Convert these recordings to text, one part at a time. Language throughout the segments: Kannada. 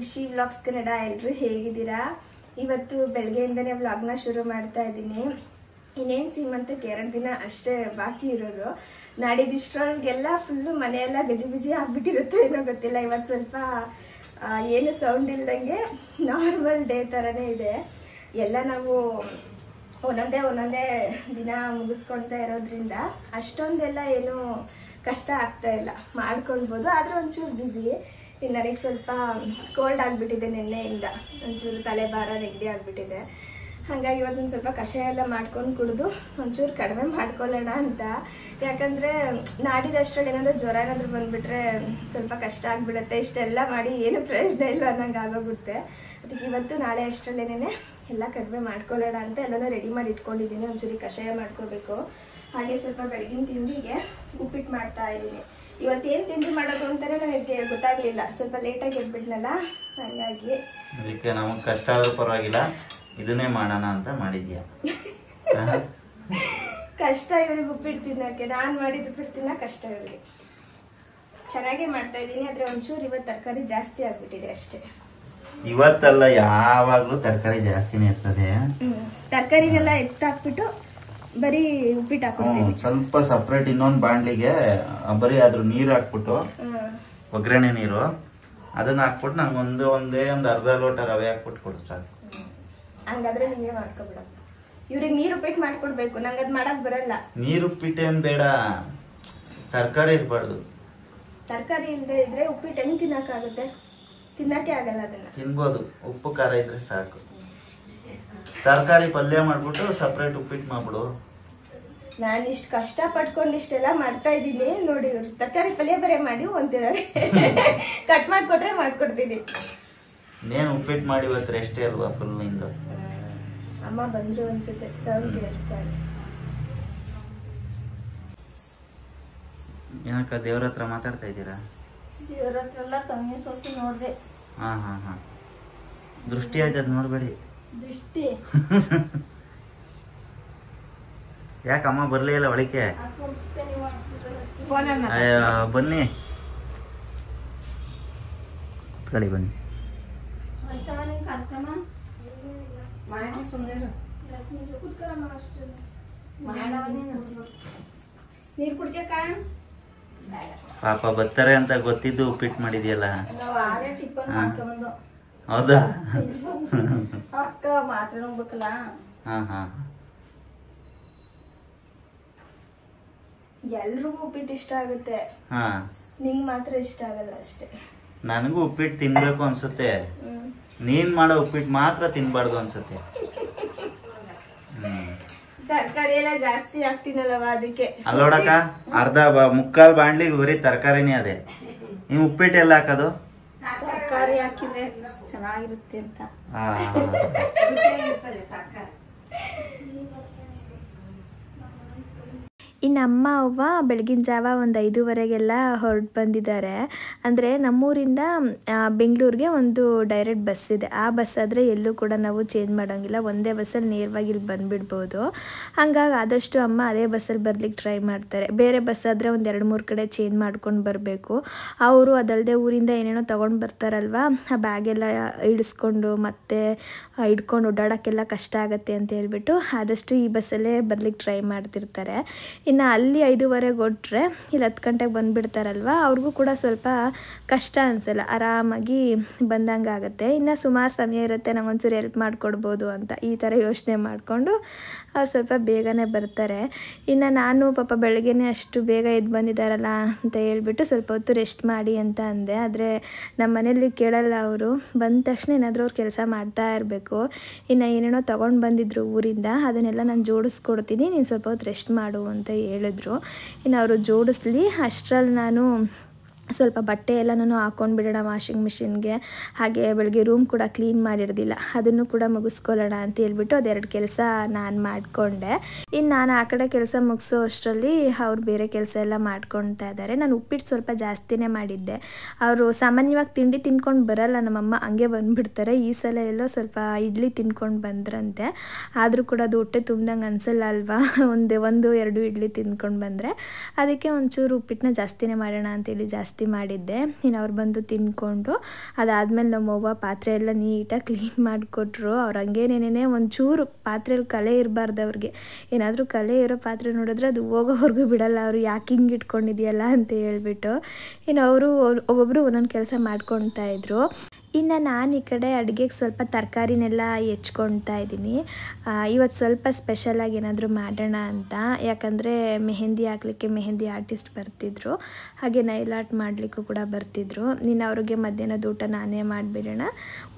ಖುಷಿ ವ್ಲಾಗ್ಸ್ ಕನ್ನಡ ಎಲ್ಲರೂ ಹೇಗಿದ್ದೀರಾ? ಇವತ್ತು ಬೆಳಗ್ಗೆಯಿಂದನೇ ವ್ಲಾಗ್ನ ಶುರು ಮಾಡ್ತಾ ಇದ್ದೀನಿ. ಇನ್ನೇನು ಸೀಮಂತಕ್ಕೆ 2 ದಿನ ಅಷ್ಟೇ ಬಾಕಿ ಇರೋದು. ನಾಡಿದಿಷ್ಟರೊಳಗೆಲ್ಲ ಫುಲ್ಲು ಮನೆಯೆಲ್ಲ ಗಜಿಬಿಜಿ ಆಗ್ಬಿಟ್ಟಿರುತ್ತೋ ಏನೋ ಗೊತ್ತಿಲ್ಲ. ಇವತ್ತು ಸ್ವಲ್ಪ ಏನು ಸೌಂಡ್ ಇಲ್ದಂಗೆ ನಾರ್ಮಲ್ ಡೇ ಥರನೇ ಇದೆ. ಎಲ್ಲ ನಾವು ಒಂದೊಂದೇ ದಿನ ಮುಗಿಸ್ಕೊಳ್ತಾ ಇರೋದ್ರಿಂದ ಅಷ್ಟೊಂದೆಲ್ಲ ಏನು ಕಷ್ಟ ಆಗ್ತಾ ಇಲ್ಲ, ಮಾಡ್ಕೊಳ್ಬೋದು. ಆದರೆ ಒಂಚೂರು ಬ್ಯುಸಿ. ಇನ್ನು ನನಗೆ ಸ್ವಲ್ಪ ಕೋಲ್ಡ್ ಆಗಿಬಿಟ್ಟಿದೆ ನಿನ್ನೆಯಿಂದ, ಒಂಚೂರು ತಲೆಭಾರ ನೆಗಡಿ ಆಗಿಬಿಟ್ಟಿದೆ. ಹಾಗಾಗಿ ಇವತ್ತೊಂದು ಸ್ವಲ್ಪ ಕಷಾಯ ಎಲ್ಲ ಮಾಡ್ಕೊಂಡು ಕುಡಿದು ಒಂಚೂರು ಕಡಿಮೆ ಮಾಡ್ಕೊಳ್ಳೋಣ ಅಂತ. ಯಾಕಂದರೆ ನಾಡಿದಷ್ಟರಲ್ಲಿ ಏನಾದರೂ ಜ್ವರ ಏನಾದರೂ ಬಂದುಬಿಟ್ರೆ ಸ್ವಲ್ಪ ಕಷ್ಟ ಆಗಿಬಿಡುತ್ತೆ. ಇಷ್ಟೆಲ್ಲ ಮಾಡಿ ಏನು ಪ್ರಯೋಜನ ಇಲ್ಲ ಅನ್ನಂಗೆ ಆಗೋಗುತ್ತೆ. ಅದಕ್ಕೆ ಇವತ್ತು ನಾಳೆ ಅಷ್ಟರಲ್ಲೇನೆ ಎಲ್ಲ ಕಡಿಮೆ ಮಾಡ್ಕೊಳ್ಳೋಣ ಅಂತ ಎಲ್ಲನೂ ರೆಡಿ ಮಾಡಿ ಇಟ್ಕೊಂಡಿದ್ದೀನಿ. ಒಂಚೂರು ಕಷಾಯ ಮಾಡ್ಕೋಬೇಕು. ಹಾಗೆ ಸ್ವಲ್ಪ ಬೆಳಗಿನ ತಿಂಡಿಗೆ ಉಪ್ಪಿಟ್ಟು ಮಾಡ್ತಾ ಇದ್ದೀನಿ. ಇವತ್ತೇನು ತಿಂಡಿ ಮಾಡೋದು ಅಂತಾನೆ ನನಗೆ ಗೊತ್ತಾಗಲಿಲ್ಲ, ಸ್ವಲ್ಪ ಲೇಟಾಗಿ ಎದ್ಬಿಟ್ನಲ್ಲ, ಹಾಗಾಗಿ ಅದಕ್ಕೆ ನಮಗೆ ಕಷ್ಟ ಆದ್ರೂ ಪರವಾಗಿಲ್ಲ ಇದನ್ನೇ ಮಾಡೋಣ ಅಂತ ಮಾಡಿದ್ಯಾ? ಕಷ್ಟ ಇವ್ರಿಗೆ ಉಪ್ಪಿಟ್ಟು ತಿನ್ನೋಕ್ಕೆ, ನಾನು ಮಾಡಿದ ಉಪ್ಪಿಟ್ಟು ತಿನ್ನ ಕಷ್ಟ ಇವ್ರಿಗೆ. ಚೆನ್ನಾಗೇ ಮಾಡ್ತಾ ಇದ್ದೀನಿ, ಆದರೆ ಒಂಚೂರು ಇವತ್ತು ತರಕಾರಿ ಜಾಸ್ತಿ ಆಗ್ಬಿಟ್ಟಿದೆ ಅಷ್ಟೇ. ಇವತ್ತಲ್ಲ, ಯಾವಾಗ್ಲೂ ತರಕಾರಿ ಜಾಸ್ತಿನೇ ಇರ್ತದೆ. ತರಕಾರಿನೆಲ್ಲ ಎತ್ತಾಕ್ಬಿಟ್ಟು ಬರೀ ಉಪ್ಪಿಟ್ಟು ಹಾಕ್ಬಿಡ್ತೀನಿ. ಸ್ವಲ್ಪ ಸಪ್ರೇಟ್ ಇನ್ನೊಂದು ಬಾಂಡ್ಲಿಗೆ ಬರೀ ಅದ್ರ ನೀರು ಹಾಕ್ಬಿಟ್ಟು, ಒಗ್ಗರಣೆ ನೀರು ಅದನ್ನ ಹಾಕ್ಬಿಟ್ಟು ನಂಗೆ ಒಂದೇ ಒಂದು ಅರ್ಧ ಲೋಟ ರವೆ ಹಾಕ್ಬಿಟ್ಟು ಕೊಡು ಸಾಕು. ಹಂಗಾದ್ರೆ ನೀವೇ ಮಾಡ್ಕೊಬಿಡ. ಇವ್ರಿಗೆ ನೀರು ಉಪ್ಪಿಟ್ಟು ಮಾಡ್ಕೊಡ್ಬೇಕು, ನಂಗೆ ಅದು ಮಾಡಕ್ ಬರಲ್ಲ. ನೀರು ಉಪ್ಪಿಟ್ಟು ಏನ್ ಬೇಡ, ತರಕಾರಿ ಇರ್ಬಾರ್ದು. ತರಕಾರಿ ಇಲ್ಲದೆ ಇದ್ರೆ ಉಪ್ಪಿಟ್ಟು ಹೆಂಗ್ ತಿನ್ನಕ್ಕಾಗುತ್ತೆ? ತಿನ್ನಕ್ಕೆ ಆಗಲ್ಲ. ಅದನ್ನ ತಿನ್ಬೋದು, ಉಪ್ಪು ಖಾರ ಇದ್ರೆ ಸಾಕು. ತರಕಾರಿ ಪಲ್ಯ ಮಾಡ್ಬಿಟ್ಟು ಸಪ್ರೇಟ್ ಉಪ್ಪಿಟ್ಟು ಮಾಡ್ಬಿಡು. ನಾನು ಇಷ್ಟು ಕಷ್ಟ ಪಟ್ಕೊಂಡು ಇಷ್ಟೆಲ್ಲ ಮಾಡ್ತಾ ಇದ್ದೀನಿ ನೋಡಿ. ಇವ್ರು ತರಕಾರಿ ಪಲ್ಯ ಬರೇ ಮಾಡಿ ಅಂತಿದ್ದಾರೆ. ಕಟ್ ಮಾಡ್ಕೊಟ್ರೆ ಮಾಡ್ಕೊಡ್ತೀನಿ. ನೇನು ಉಪ್ಪಿಟ್ಟು ಮಾಡಿ ಇವತ್ತು ರೆಸ್ಟೇ ಅಲ್ವಾ ಫುಲ್ ನಿಂದು? ಅಮ್ಮ ಬಂದ್ರು ಅನ್ಸುತ್ತೆ, ಸೌಂಡ್ ಕೇಳಿಸ್ತಾರೆ. ಯಾಕ ದೇವ್ರ ಹತ್ರ ಮಾತಾಡ್ತಾ ಇದ್ದೀರಾ? ದೇವ್ರ ಹತ್ರ ಎಲ್ಲ ತಂಗಿ ಸೊಸೆ ನೋಡ್ದೆ. ಹಾ ದೃಷ್ಟಿ ಆಯ್ತದ ನೋಡ್ಬೇಡಿ. ದೃಷ್ಟಿ ಯಾಕಮ್ಮ ಬರ್ಲೇ ಇಲ್ಲ ಒಳಕ್ಕೆ? ಬನ್ನಿ ಕಳಿ ಬನ್ನಿ. ಪಾಪ ಬರ್ತಾರೆ ಅಂತ ಗೊತ್ತಿದ್ದು ಉಪ್ಪಿಟ್ಟು ಮಾಡಿದ್ಯಲ್ಲ. ಹೌದಾ? ಅಕ್ಕ ಮಾತ್ರ ಹೋಗ್ಬೇಕಲ್ಲ. ಹಾ ಎಲ್ರಿಗೂ ಉಪ್ಪಿಟ್ಟು ಇಷ್ಟ ಆಗುತ್ತೆ, ನಿಂಗ್ ಮಾತ್ರ ಇಷ್ಟ ಆಗಲ್ಲ ಅಷ್ಟೇ. ನನಗೂ ಉಪ್ಪಿಟ್ಟು ತಿನ್ಬೇಕು ಅನ್ಸುತ್ತೆ, ನೀನ್ ಮಾಡೋ ಉಪ್ಪಿಟ್ಟು ಮಾತ್ರ ತಿನ್ಬಾರ್ದು ಅನ್ಸುತ್ತೆ. ತರಕಾರಿ ಎಲ್ಲ ಜಾಸ್ತಿ ಹಾಕ್ತೀನಲ್ವ ಅದಕ್ಕೆ. ಅಲ್ಲೋಡಕ ಮುಕ್ಕಾಲ್ ಬಾಣ್ಲಿಗೆ ಬರೀ ತರಕಾರಿನೇ ಅದೇ. ನೀವು ಉಪ್ಪಿಟ್ಟು ಎಲ್ಲ ಹಾಕೋದು? ತರಕಾರಿ ಹಾಕಿದ್ರೆ ಚೆನ್ನಾಗಿರುತ್ತೆ ಅಂತ. ಇನ್ನು ಅಮ್ಮ ಅವ್ವ ಬೆಳಗಿನ ಜಾವ ಒಂದು 5:15ಗೆಲ್ಲ ಹೊರಟು ಬಂದಿದ್ದಾರೆ. ಅಂದರೆ ನಮ್ಮೂರಿಂದ ಬೆಂಗಳೂರಿಗೆ ಒಂದು ಡೈರೆಕ್ಟ್ ಬಸ್ ಇದೆ. ಆ ಬಸ್ ಆದರೆ ಎಲ್ಲೂ ಕೂಡ ನಾವು ಚೇಂಜ್ ಮಾಡೋಂಗಿಲ್ಲ, ಒಂದೇ ಬಸ್ಸಲ್ಲಿ ನೇರವಾಗಿ ಇಲ್ಲಿ ಬಂದುಬಿಡ್ಬೋದು. ಹಾಗಾಗಿ ಆದಷ್ಟು ಅಮ್ಮ ಅದೇ ಬಸ್ಸಲ್ಲಿ ಬರ್ಲಿಕ್ಕೆ ಟ್ರೈ ಮಾಡ್ತಾರೆ. ಬೇರೆ ಬಸ್ ಆದರೆ ಒಂದು 2-3 ಕಡೆ ಚೇಂಜ್ ಮಾಡ್ಕೊಂಡು ಬರಬೇಕು. ಅವರು ಅದಲ್ಲದೆ ಊರಿಂದ ಏನೇನೋ ತೊಗೊಂಡು ಬರ್ತಾರಲ್ವ, ಆ ಬ್ಯಾಗೆಲ್ಲ ಇಡಿಸ್ಕೊಂಡು ಮತ್ತೆ ಇಟ್ಕೊಂಡು ಓಡಾಡೋಕ್ಕೆಲ್ಲ ಕಷ್ಟ ಆಗುತ್ತೆ ಅಂತ ಹೇಳ್ಬಿಟ್ಟು ಆದಷ್ಟು ಈ ಬಸ್ಸಲ್ಲೇ ಬರ್ಲಿಕ್ಕೆ ಟ್ರೈ ಮಾಡ್ತಿರ್ತಾರೆ. ಇನ್ನು ಅಲ್ಲಿ 5:15 ಹೊಟ್ರೆ ಇಲ್ಲಿ 10 ಗಂಟೆಗೆ ಬಂದುಬಿಡ್ತಾರಲ್ವ, ಅವ್ರಿಗೂ ಕೂಡ ಸ್ವಲ್ಪ ಕಷ್ಟ ಅನಿಸಲ್ಲ, ಆರಾಮಾಗಿ ಬಂದಂಗೆ ಆಗುತ್ತೆ. ಇನ್ನು ಸುಮಾರು ಸಮಯ ಇರುತ್ತೆ, ನಂಗೆ ಒಂಚೂರು ಹೆಲ್ಪ್ ಮಾಡಿಕೊಡ್ಬೋದು ಅಂತ ಈ ಥರ ಯೋಚನೆ ಮಾಡಿಕೊಂಡು ಅವ್ರು ಸ್ವಲ್ಪ ಬೇಗನೆ ಬರ್ತಾರೆ. ಇನ್ನು ನಾನು ಪಾಪ ಬೆಳಗ್ಗೆನೇ ಅಷ್ಟು ಬೇಗ ಎದ್ದು ಬಂದಿದ್ದಾರಲ್ಲ ಅಂತ ಹೇಳ್ಬಿಟ್ಟು ಸ್ವಲ್ಪ ಹೊತ್ತು ರೆಸ್ಟ್ ಮಾಡಿ ಅಂತ ಅಂದೆ. ಆದರೆ ನಮ್ಮ ಮನೇಲಿ ಕೇಳಲ್ಲ ಅವರು. ಬಂದ ತಕ್ಷಣ ಏನಾದರೂ ಅವ್ರು ಕೆಲಸ ಮಾಡ್ತಾ ಇರಬೇಕು. ಇನ್ನು ಏನೇನೋ ತೊಗೊಂಡು ಬಂದಿದ್ರು ಊರಿಂದ, ಅದನ್ನೆಲ್ಲ ನಾನು ಜೋಡಿಸ್ಕೊಡ್ತೀನಿ, ನೀನು ಸ್ವಲ್ಪ ಹೊತ್ತು ರೆಸ್ಟ್ ಮಾಡು ಅಂತ ಹೇಳಿದ್ರು. ಇನ್ನು ಅವರು ಜೋಡಿಸ್ಲಿ, ಅಷ್ಟರಲ್ಲಿ ನಾನು ಸ್ವಲ್ಪ ಬಟ್ಟೆ ಎಲ್ಲ ನಾನು ಹಾಕ್ಕೊಂಡು ಬಿಡೋಣ ವಾಷಿಂಗ್ ಮಿಷಿನ್ಗೆ. ಹಾಗೆ ಬೆಳಗ್ಗೆ ರೂಮ್ ಕೂಡ ಕ್ಲೀನ್ ಮಾಡಿರೋದಿಲ್ಲ, ಅದನ್ನು ಕೂಡ ಮುಗಿಸ್ಕೊಳ್ಳೋಣ ಅಂತ ಹೇಳ್ಬಿಟ್ಟು ಅದೆರಡು ಕೆಲಸ ನಾನು ಮಾಡಿಕೊಂಡೆ. ಇನ್ನು ನಾನು ಆ ಕಡೆ ಕೆಲಸ ಮುಗಿಸೋ ಅಷ್ಟರಲ್ಲಿ ಅವ್ರು ಬೇರೆ ಕೆಲಸ ಎಲ್ಲ ಮಾಡ್ಕೊಳ್ತಾ ಇದ್ದಾರೆ. ನಾನು ಉಪ್ಪಿಟ್ಟು ಸ್ವಲ್ಪ ಜಾಸ್ತಿನೇ ಮಾಡಿದ್ದೆ. ಅವರು ಸಾಮಾನ್ಯವಾಗಿ ತಿಂಡಿ ತಿನ್ಕೊಂಡು ಬರಲ್ಲ ನಮ್ಮಮ್ಮ, ಹಂಗೆ ಬಂದುಬಿಡ್ತಾರೆ. ಈ ಸಲ ಎಲ್ಲೋ ಸ್ವಲ್ಪ ಇಡ್ಲಿ ತಿನ್ಕೊಂಡು ಬಂದ್ರಂತೆ. ಆದರೂ ಕೂಡ ಅದು ಹೊಟ್ಟೆ ತುಂಬ್ದಂಗೆ ಅನಿಸಲ್ಲ ಅಲ್ವಾ, 1-2 ಇಡ್ಲಿ ತಿಂದ್ಕೊಂಡು ಬಂದರೆ. ಅದಕ್ಕೆ ಒಂಚೂರು ಉಪ್ಪಿಟ್ಟನ್ನ ಜಾಸ್ತಿನೇ ಮಾಡೋಣ ಅಂತೇಳಿ ಜಾಸ್ತಿ ಜಾಸ್ತಿ ಮಾಡಿದ್ದೆ. ಇನ್ನು ಅವ್ರು ಬಂದು ತಿಂದ್ಕೊಂಡು ಅದಾದಮೇಲೆ ನಮ್ಮವ್ವ ಪಾತ್ರೆ ಎಲ್ಲ ನೀಟಾಗಿ ಕ್ಲೀನ್ ಮಾಡಿಕೊಟ್ರು. ಅವ್ರು ಹಂಗೇನೇನೇ ಒಂಚೂರು ಪಾತ್ರೆಯಲ್ಲಿ ಕಲೆ ಇರಬಾರ್ದು ಅವ್ರಿಗೆ. ಏನಾದರೂ ಕಲೆ ಇರೋ ಪಾತ್ರೆ ನೋಡಿದ್ರೆ ಅದು ಹೋಗೋವರೆಗೂ ಬಿಡಲ್ಲ. ಅವರು ಯಾಕೆ ಹಿಂಗೆ ಇಟ್ಕೊಂಡಿದೆಯಲ್ಲ ಅಂತ ಹೇಳ್ಬಿಟ್ಟು ಇನ್ನು ಅವರು ಒಬ್ಬೊಬ್ಬರು ಒಂದೊಂದು ಕೆಲಸ ಮಾಡ್ಕೊತಾ ಇದ್ರು. ಇನ್ನು ನಾನು ಈ ಕಡೆ ಅಡುಗೆಗೆ ಸ್ವಲ್ಪ ತರಕಾರಿನೆಲ್ಲ ಹೆಚ್ಕೊಳ್ತಾ ಇದ್ದೀನಿ. ಇವತ್ತು ಸ್ವಲ್ಪ ಸ್ಪೆಷಲಾಗಿ ಏನಾದರೂ ಮಾಡೋಣ ಅಂತ. ಯಾಕಂದರೆ ಮೆಹಂದಿ ಹಾಕ್ಲಿಕ್ಕೆ ಮೆಹಂದಿ ಆರ್ಟಿಸ್ಟ್ ಬರ್ತಿದ್ರು, ಹಾಗೆ ನೈಲ್ ಆರ್ಟ್ ಮಾಡಲಿಕ್ಕೂ ಕೂಡ ಬರ್ತಿದ್ರು. ಇನ್ನು ಅವ್ರಿಗೆ ಮಧ್ಯಾಹ್ನದ ಊಟ ನಾನೇ ಮಾಡಿಬಿಡೋಣ,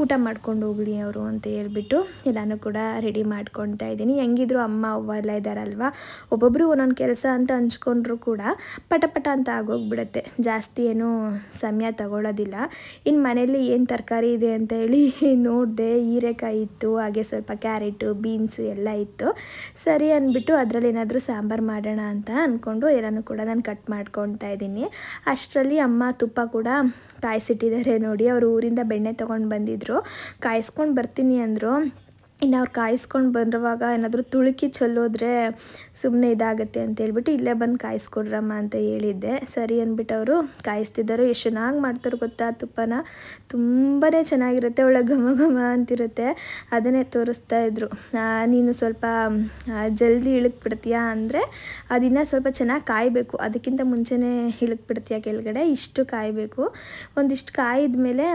ಊಟ ಮಾಡ್ಕೊಂಡು ಹೋಗಲಿ ಅವರು ಅಂತ ಹೇಳ್ಬಿಟ್ಟು ಎಲ್ಲನೂ ಕೂಡ ರೆಡಿ ಮಾಡ್ಕೊಳ್ತಾ ಇದ್ದೀನಿ. ಹೆಂಗಿದ್ರು ಅಮ್ಮ ಅವ್ವ ಎಲ್ಲ ಇದ್ದಾರಲ್ವ, ಒಬ್ಬೊಬ್ಬರು ಒಂದೊಂದು ಕೆಲಸ ಅಂತ ಹಂಚ್ಕೊಂಡ್ರು ಕೂಡ ಪಟ ಅಂತ ಆಗೋಗ್ಬಿಡುತ್ತೆ. ಜಾಸ್ತಿ ಏನೂ ಸಮಯ ತಗೊಳ್ಳೋದಿಲ್ಲ. ಇನ್ನು ಮನೇಲಿ ಏನು ತರಕಾರಿ ಇದೆ ಅಂತ ಹೇಳಿ ನೋಡಿದೆ. ಹೀರೆಕಾಯಿ ಇತ್ತು, ಹಾಗೆ ಸ್ವಲ್ಪ ಕ್ಯಾರೆಟು, ಬೀನ್ಸು ಎಲ್ಲ ಇತ್ತು. ಸರಿ ಅಂದ್ಬಿಟ್ಟು ಅದರಲ್ಲಿ ಏನಾದರೂ ಸಾಂಬಾರು ಮಾಡೋಣ ಅಂತ ಅಂದ್ಕೊಂಡು ಎಲ್ಲನೂ ಕೂಡ ನಾನು ಕಟ್ ಮಾಡ್ಕೊಳ್ತಾ ಇದ್ದೀನಿ. ಅಷ್ಟರಲ್ಲಿ ಅಮ್ಮ ತುಪ್ಪ ಕೂಡ ಕಾಯಿಸಿಟ್ಟಿದ್ದಾರೆ ನೋಡಿ. ಅವರು ಊರಿಂದ ಬೆಣ್ಣೆ ತೊಗೊಂಡು ಬಂದಿದ್ದರು. ಕಾಯಿಸ್ಕೊಂಡು ಬರ್ತೀನಿ ಅಂದರು. ಇನ್ನು ಅವ್ರು ಕಾಯಿಸ್ಕೊಂಡು ಬರುವಾಗ ಏನಾದರೂ ತುಳುಕಿ ಚೆಲ್ಲೋದ್ರೆ ಸುಮ್ಮನೆ ಇದಾಗುತ್ತೆ ಅಂತ ಹೇಳ್ಬಿಟ್ಟು ಇಲ್ಲೇ ಬಂದು ಕಾಯಿಸ್ಕೊಡ್ರಮ್ಮ ಅಂತ ಹೇಳಿದ್ದೆ. ಸರಿ ಅಂದ್ಬಿಟ್ಟು ಅವರು ಕಾಯಿಸ್ತಿದ್ದರು. ಎಷ್ಟು ಚೆನ್ನಾಗಿ ಮಾಡ್ತಾರೆ ಗೊತ್ತಾ ತುಪ್ಪನ, ತುಂಬಾ ಚೆನ್ನಾಗಿರುತ್ತೆ, ಒಳ್ಳೆ ಘಮ ಘಮ ಅಂತಿರುತ್ತೆ. ಅದನ್ನೇ ತೋರಿಸ್ತಾ ಇದ್ರು. ನೀನು ಸ್ವಲ್ಪ ಜಲ್ದಿ ಇಳಕ್ಬಿಡ್ತೀಯಾ ಅಂದರೆ ಅದನ್ನು ಸ್ವಲ್ಪ ಚೆನ್ನಾಗಿ ಕಾಯಬೇಕು, ಅದಕ್ಕಿಂತ ಮುಂಚೆನೇ ಇಳಕ್ಬಿಡ್ತೀಯಾ ಕೆಳಗಡೆ, ಇಷ್ಟು ಕಾಯಬೇಕು, ಒಂದಿಷ್ಟು ಕಾಯಿದ ಮೇಲೆ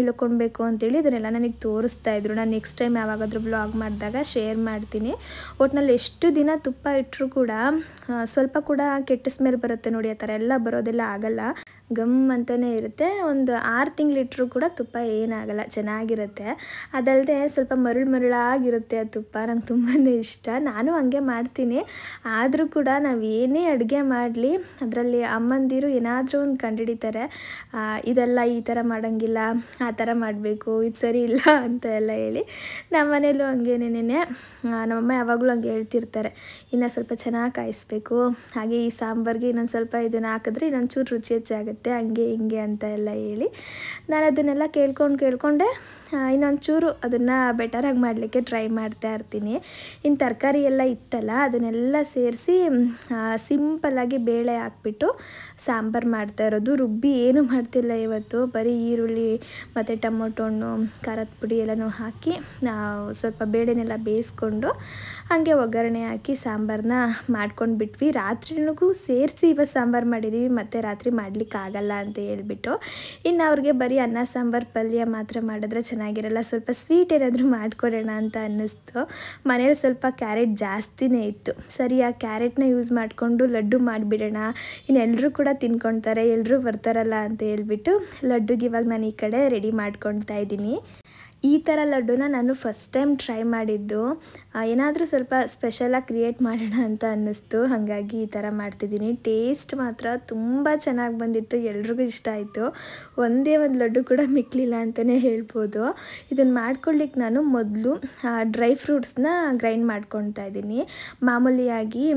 ಇಳ್ಕೊಳ್ಬೇಕು ಅಂತೇಳಿ ಇದನ್ನೆಲ್ಲ ನನಗೆ ತೋರಿಸ್ತಾ ಇದ್ರು. ನಾನು ನೆಕ್ಸ್ಟ್ ಟೈಮ್ ಯಾವಾಗಾದರೂ ವ್ಲಾಗ್ ಮಾಡಿದಾಗ ಶೇರ್ ಮಾಡ್ತೀನಿ. ಒಟ್ಟಿನಲ್ಲಿ ಎಷ್ಟು ದಿನ ತುಪ್ಪ ಇಟ್ಟರೂ ಕೂಡ ಸ್ವಲ್ಪ ಕೂಡ ಕೆಟ್ಟ ಸ್ಮೆಲ್ ಬರುತ್ತೆ ನೋಡಿ, ಆ ಥರ ಎಲ್ಲ ಬರೋದೆಲ್ಲ ಆಗಲ್ಲ, ಗಮ್ ಅಂತಲೇ ಇರುತ್ತೆ. ಒಂದು 6 ತಿಂಗಳಿಟ್ಟರೂ ಕೂಡ ತುಪ್ಪ ಏನಾಗಲ್ಲ, ಚೆನ್ನಾಗಿರುತ್ತೆ. ಅದಲ್ಲದೆ ಸ್ವಲ್ಪ ಮರಳಾಗಿರುತ್ತೆ ಆ ತುಪ್ಪ, ನಂಗೆ ತುಂಬಾ ಇಷ್ಟ. ನಾನು ಹಂಗೆ ಮಾಡ್ತೀನಿ. ಆದರೂ ಕೂಡ ನಾವು ಏನೇ ಅಡುಗೆ ಮಾಡಲಿ ಅದರಲ್ಲಿ ಅಮ್ಮಂದಿರು ಏನಾದರೂ ಒಂದು ಕಂಡುಹಿಡಿತಾರೆ, ಇದೆಲ್ಲ ಈ ಥರ ಮಾಡೋಂಗಿಲ್ಲ, ಆ ಥರ ಮಾಡಬೇಕು, ಇದು ಸರಿ ಇಲ್ಲ ಅಂತ ಎಲ್ಲ ಹೇಳಿ. ನಮ್ಮ ಮನೇಲೂ ಹಂಗೇನೇನೆ ನಮ್ಮಮ್ಮ ಯಾವಾಗಲೂ ಹಂಗೆ ಹೇಳ್ತಿರ್ತಾರೆ, ಇನ್ನು ಸ್ವಲ್ಪ ಚೆನ್ನಾಗಿ ಕಾಯಿಸ್ಬೇಕು, ಹಾಗೆ ಈ ಸಾಂಬಾರಿಗೆ ಇನ್ನೊಂದು ಸ್ವಲ್ಪ ಇದನ್ನು ಹಾಕಿದ್ರೆ ಇನ್ನೊಂಚೂರು ರುಚಿ ಹೆಚ್ಚಾಗುತ್ತೆ, ಹಂಗೆ ಹಿಂಗೆ ಅಂತ ಎಲ್ಲ ಹೇಳಿ ನಾನು ಅದನ್ನೆಲ್ಲ ಕೇಳ್ಕೊಂಡೆ ಇನ್ನೊಂಚೂರು ಅದನ್ನು ಬೆಟರಾಗಿ ಮಾಡಲಿಕ್ಕೆ ಟ್ರೈ ಮಾಡ್ತಾ ಇರ್ತೀನಿ. ಇನ್ನು ತರಕಾರಿ ಎಲ್ಲ ಇತ್ತಲ್ಲ ಅದನ್ನೆಲ್ಲ ಸೇರಿಸಿ ಸಿಂಪಲ್ಲಾಗಿ ಬೇಳೆ ಹಾಕ್ಬಿಟ್ಟು ಸಾಂಬಾರು ಮಾಡ್ತಾ ಇರೋದು. ರುಬ್ಬಿ ಏನೂ ಮಾಡ್ತಿಲ್ಲ ಇವತ್ತು, ಬರೀ ಈರುಳ್ಳಿ ಮತ್ತು ಟೊಮೊಟೊ ಹಣ್ಣು, ಖಾರದ ಪುಡಿ ಎಲ್ಲನೂ ಹಾಕಿ ಸ್ವಲ್ಪ ಬೇಳೆನೆಲ್ಲ ಬೇಯಿಸ್ಕೊಂಡು ಹಾಗೆ ಒಗ್ಗರಣೆ ಹಾಕಿ ಸಾಂಬಾರನ್ನ ಮಾಡ್ಕೊಂಡು ಬಿಟ್ವಿ. ರಾತ್ರಿನಿಗೂ ಸೇರಿಸಿ ಇವತ್ತು ಸಾಂಬಾರು ಮಾಡಿದ್ದೀವಿ, ಮತ್ತು ರಾತ್ರಿ ಮಾಡಲಿಕ್ಕಾಗಲ್ಲ ಅಂತ ಹೇಳ್ಬಿಟ್ಟು. ಇನ್ನು ಅವ್ರಿಗೆ ಬರೀ ಅನ್ನ ಸಾಂಬಾರು ಪಲ್ಯ ಮಾತ್ರ ಮಾಡಿದ್ರೆ ಚೆನ್ನಾಗಿರಲ್ಲ, ಸ್ವಲ್ಪ ಸ್ವೀಟ್ ಏನಾದರೂ ಮಾಡಿಕೊಡೋಣ ಅಂತ ಅನ್ನಿಸ್ತು. ಮನೇಲಿ ಸ್ವಲ್ಪ ಕ್ಯಾರೆಟ್ ಜಾಸ್ತಿನೇ ಇತ್ತು. ಸರಿ ಆ ಕ್ಯಾರೆಟ್ನ ಯೂಸ್ ಮಾಡಿಕೊಂಡು ಲಡ್ಡು ಮಾಡಿಬಿಡೋಣ, ಇನ್ನು ಎಲ್ಲರೂ ಕೂಡ ತಿನ್ಕೊಳ್ತಾರೆ, ಎಲ್ಲರೂ ಬರ್ತಾರಲ್ಲ ಅಂತ ಹೇಳ್ಬಿಟ್ಟು ಲಡ್ಡುಗೆ ಇವಾಗ ನಾನು ಈ ಕಡೆ ರೆಡಿ ಮಾಡ್ಕೊಳ್ತಾ ಇದ್ದೀನಿ. ಈ ಥರ ಲಡ್ಡುನ ನಾನು ಫಸ್ಟ್ ಟೈಮ್ ಟ್ರೈ ಮಾಡಿದ್ದು. ಏನಾದರೂ ಸ್ವಲ್ಪ ಸ್ಪೆಷಲಾಗಿ ಕ್ರಿಯೇಟ್ ಮಾಡೋಣ ಅಂತ ಅನ್ನಿಸ್ತು, ಹಾಗಾಗಿ ಈ ಥರ ಮಾಡ್ತಿದ್ದೀನಿ. ಟೇಸ್ಟ್ ಮಾತ್ರ ತುಂಬ ಚೆನ್ನಾಗಿ ಬಂದಿತ್ತು, ಎಲ್ರಿಗೂ ಇಷ್ಟ ಆಯಿತು. ಒಂದೇ ಒಂದು ಲಡ್ಡು ಕೂಡ ಮಿಕ್ಕಲಿಲ್ಲ ಅಂತಲೇ ಹೇಳ್ಬೋದು. ಇದನ್ನು ಮಾಡ್ಕೊಳ್ಳಿಕ್ಕೆ ನಾನು ಮೊದಲು ಡ್ರೈ ಫ್ರೂಟ್ಸ್ನ ಗ್ರೈಂಡ್ ಮಾಡ್ಕೊಳ್ತಾ ಇದ್ದೀನಿ. ಮಾಮೂಲಿಯಾಗಿ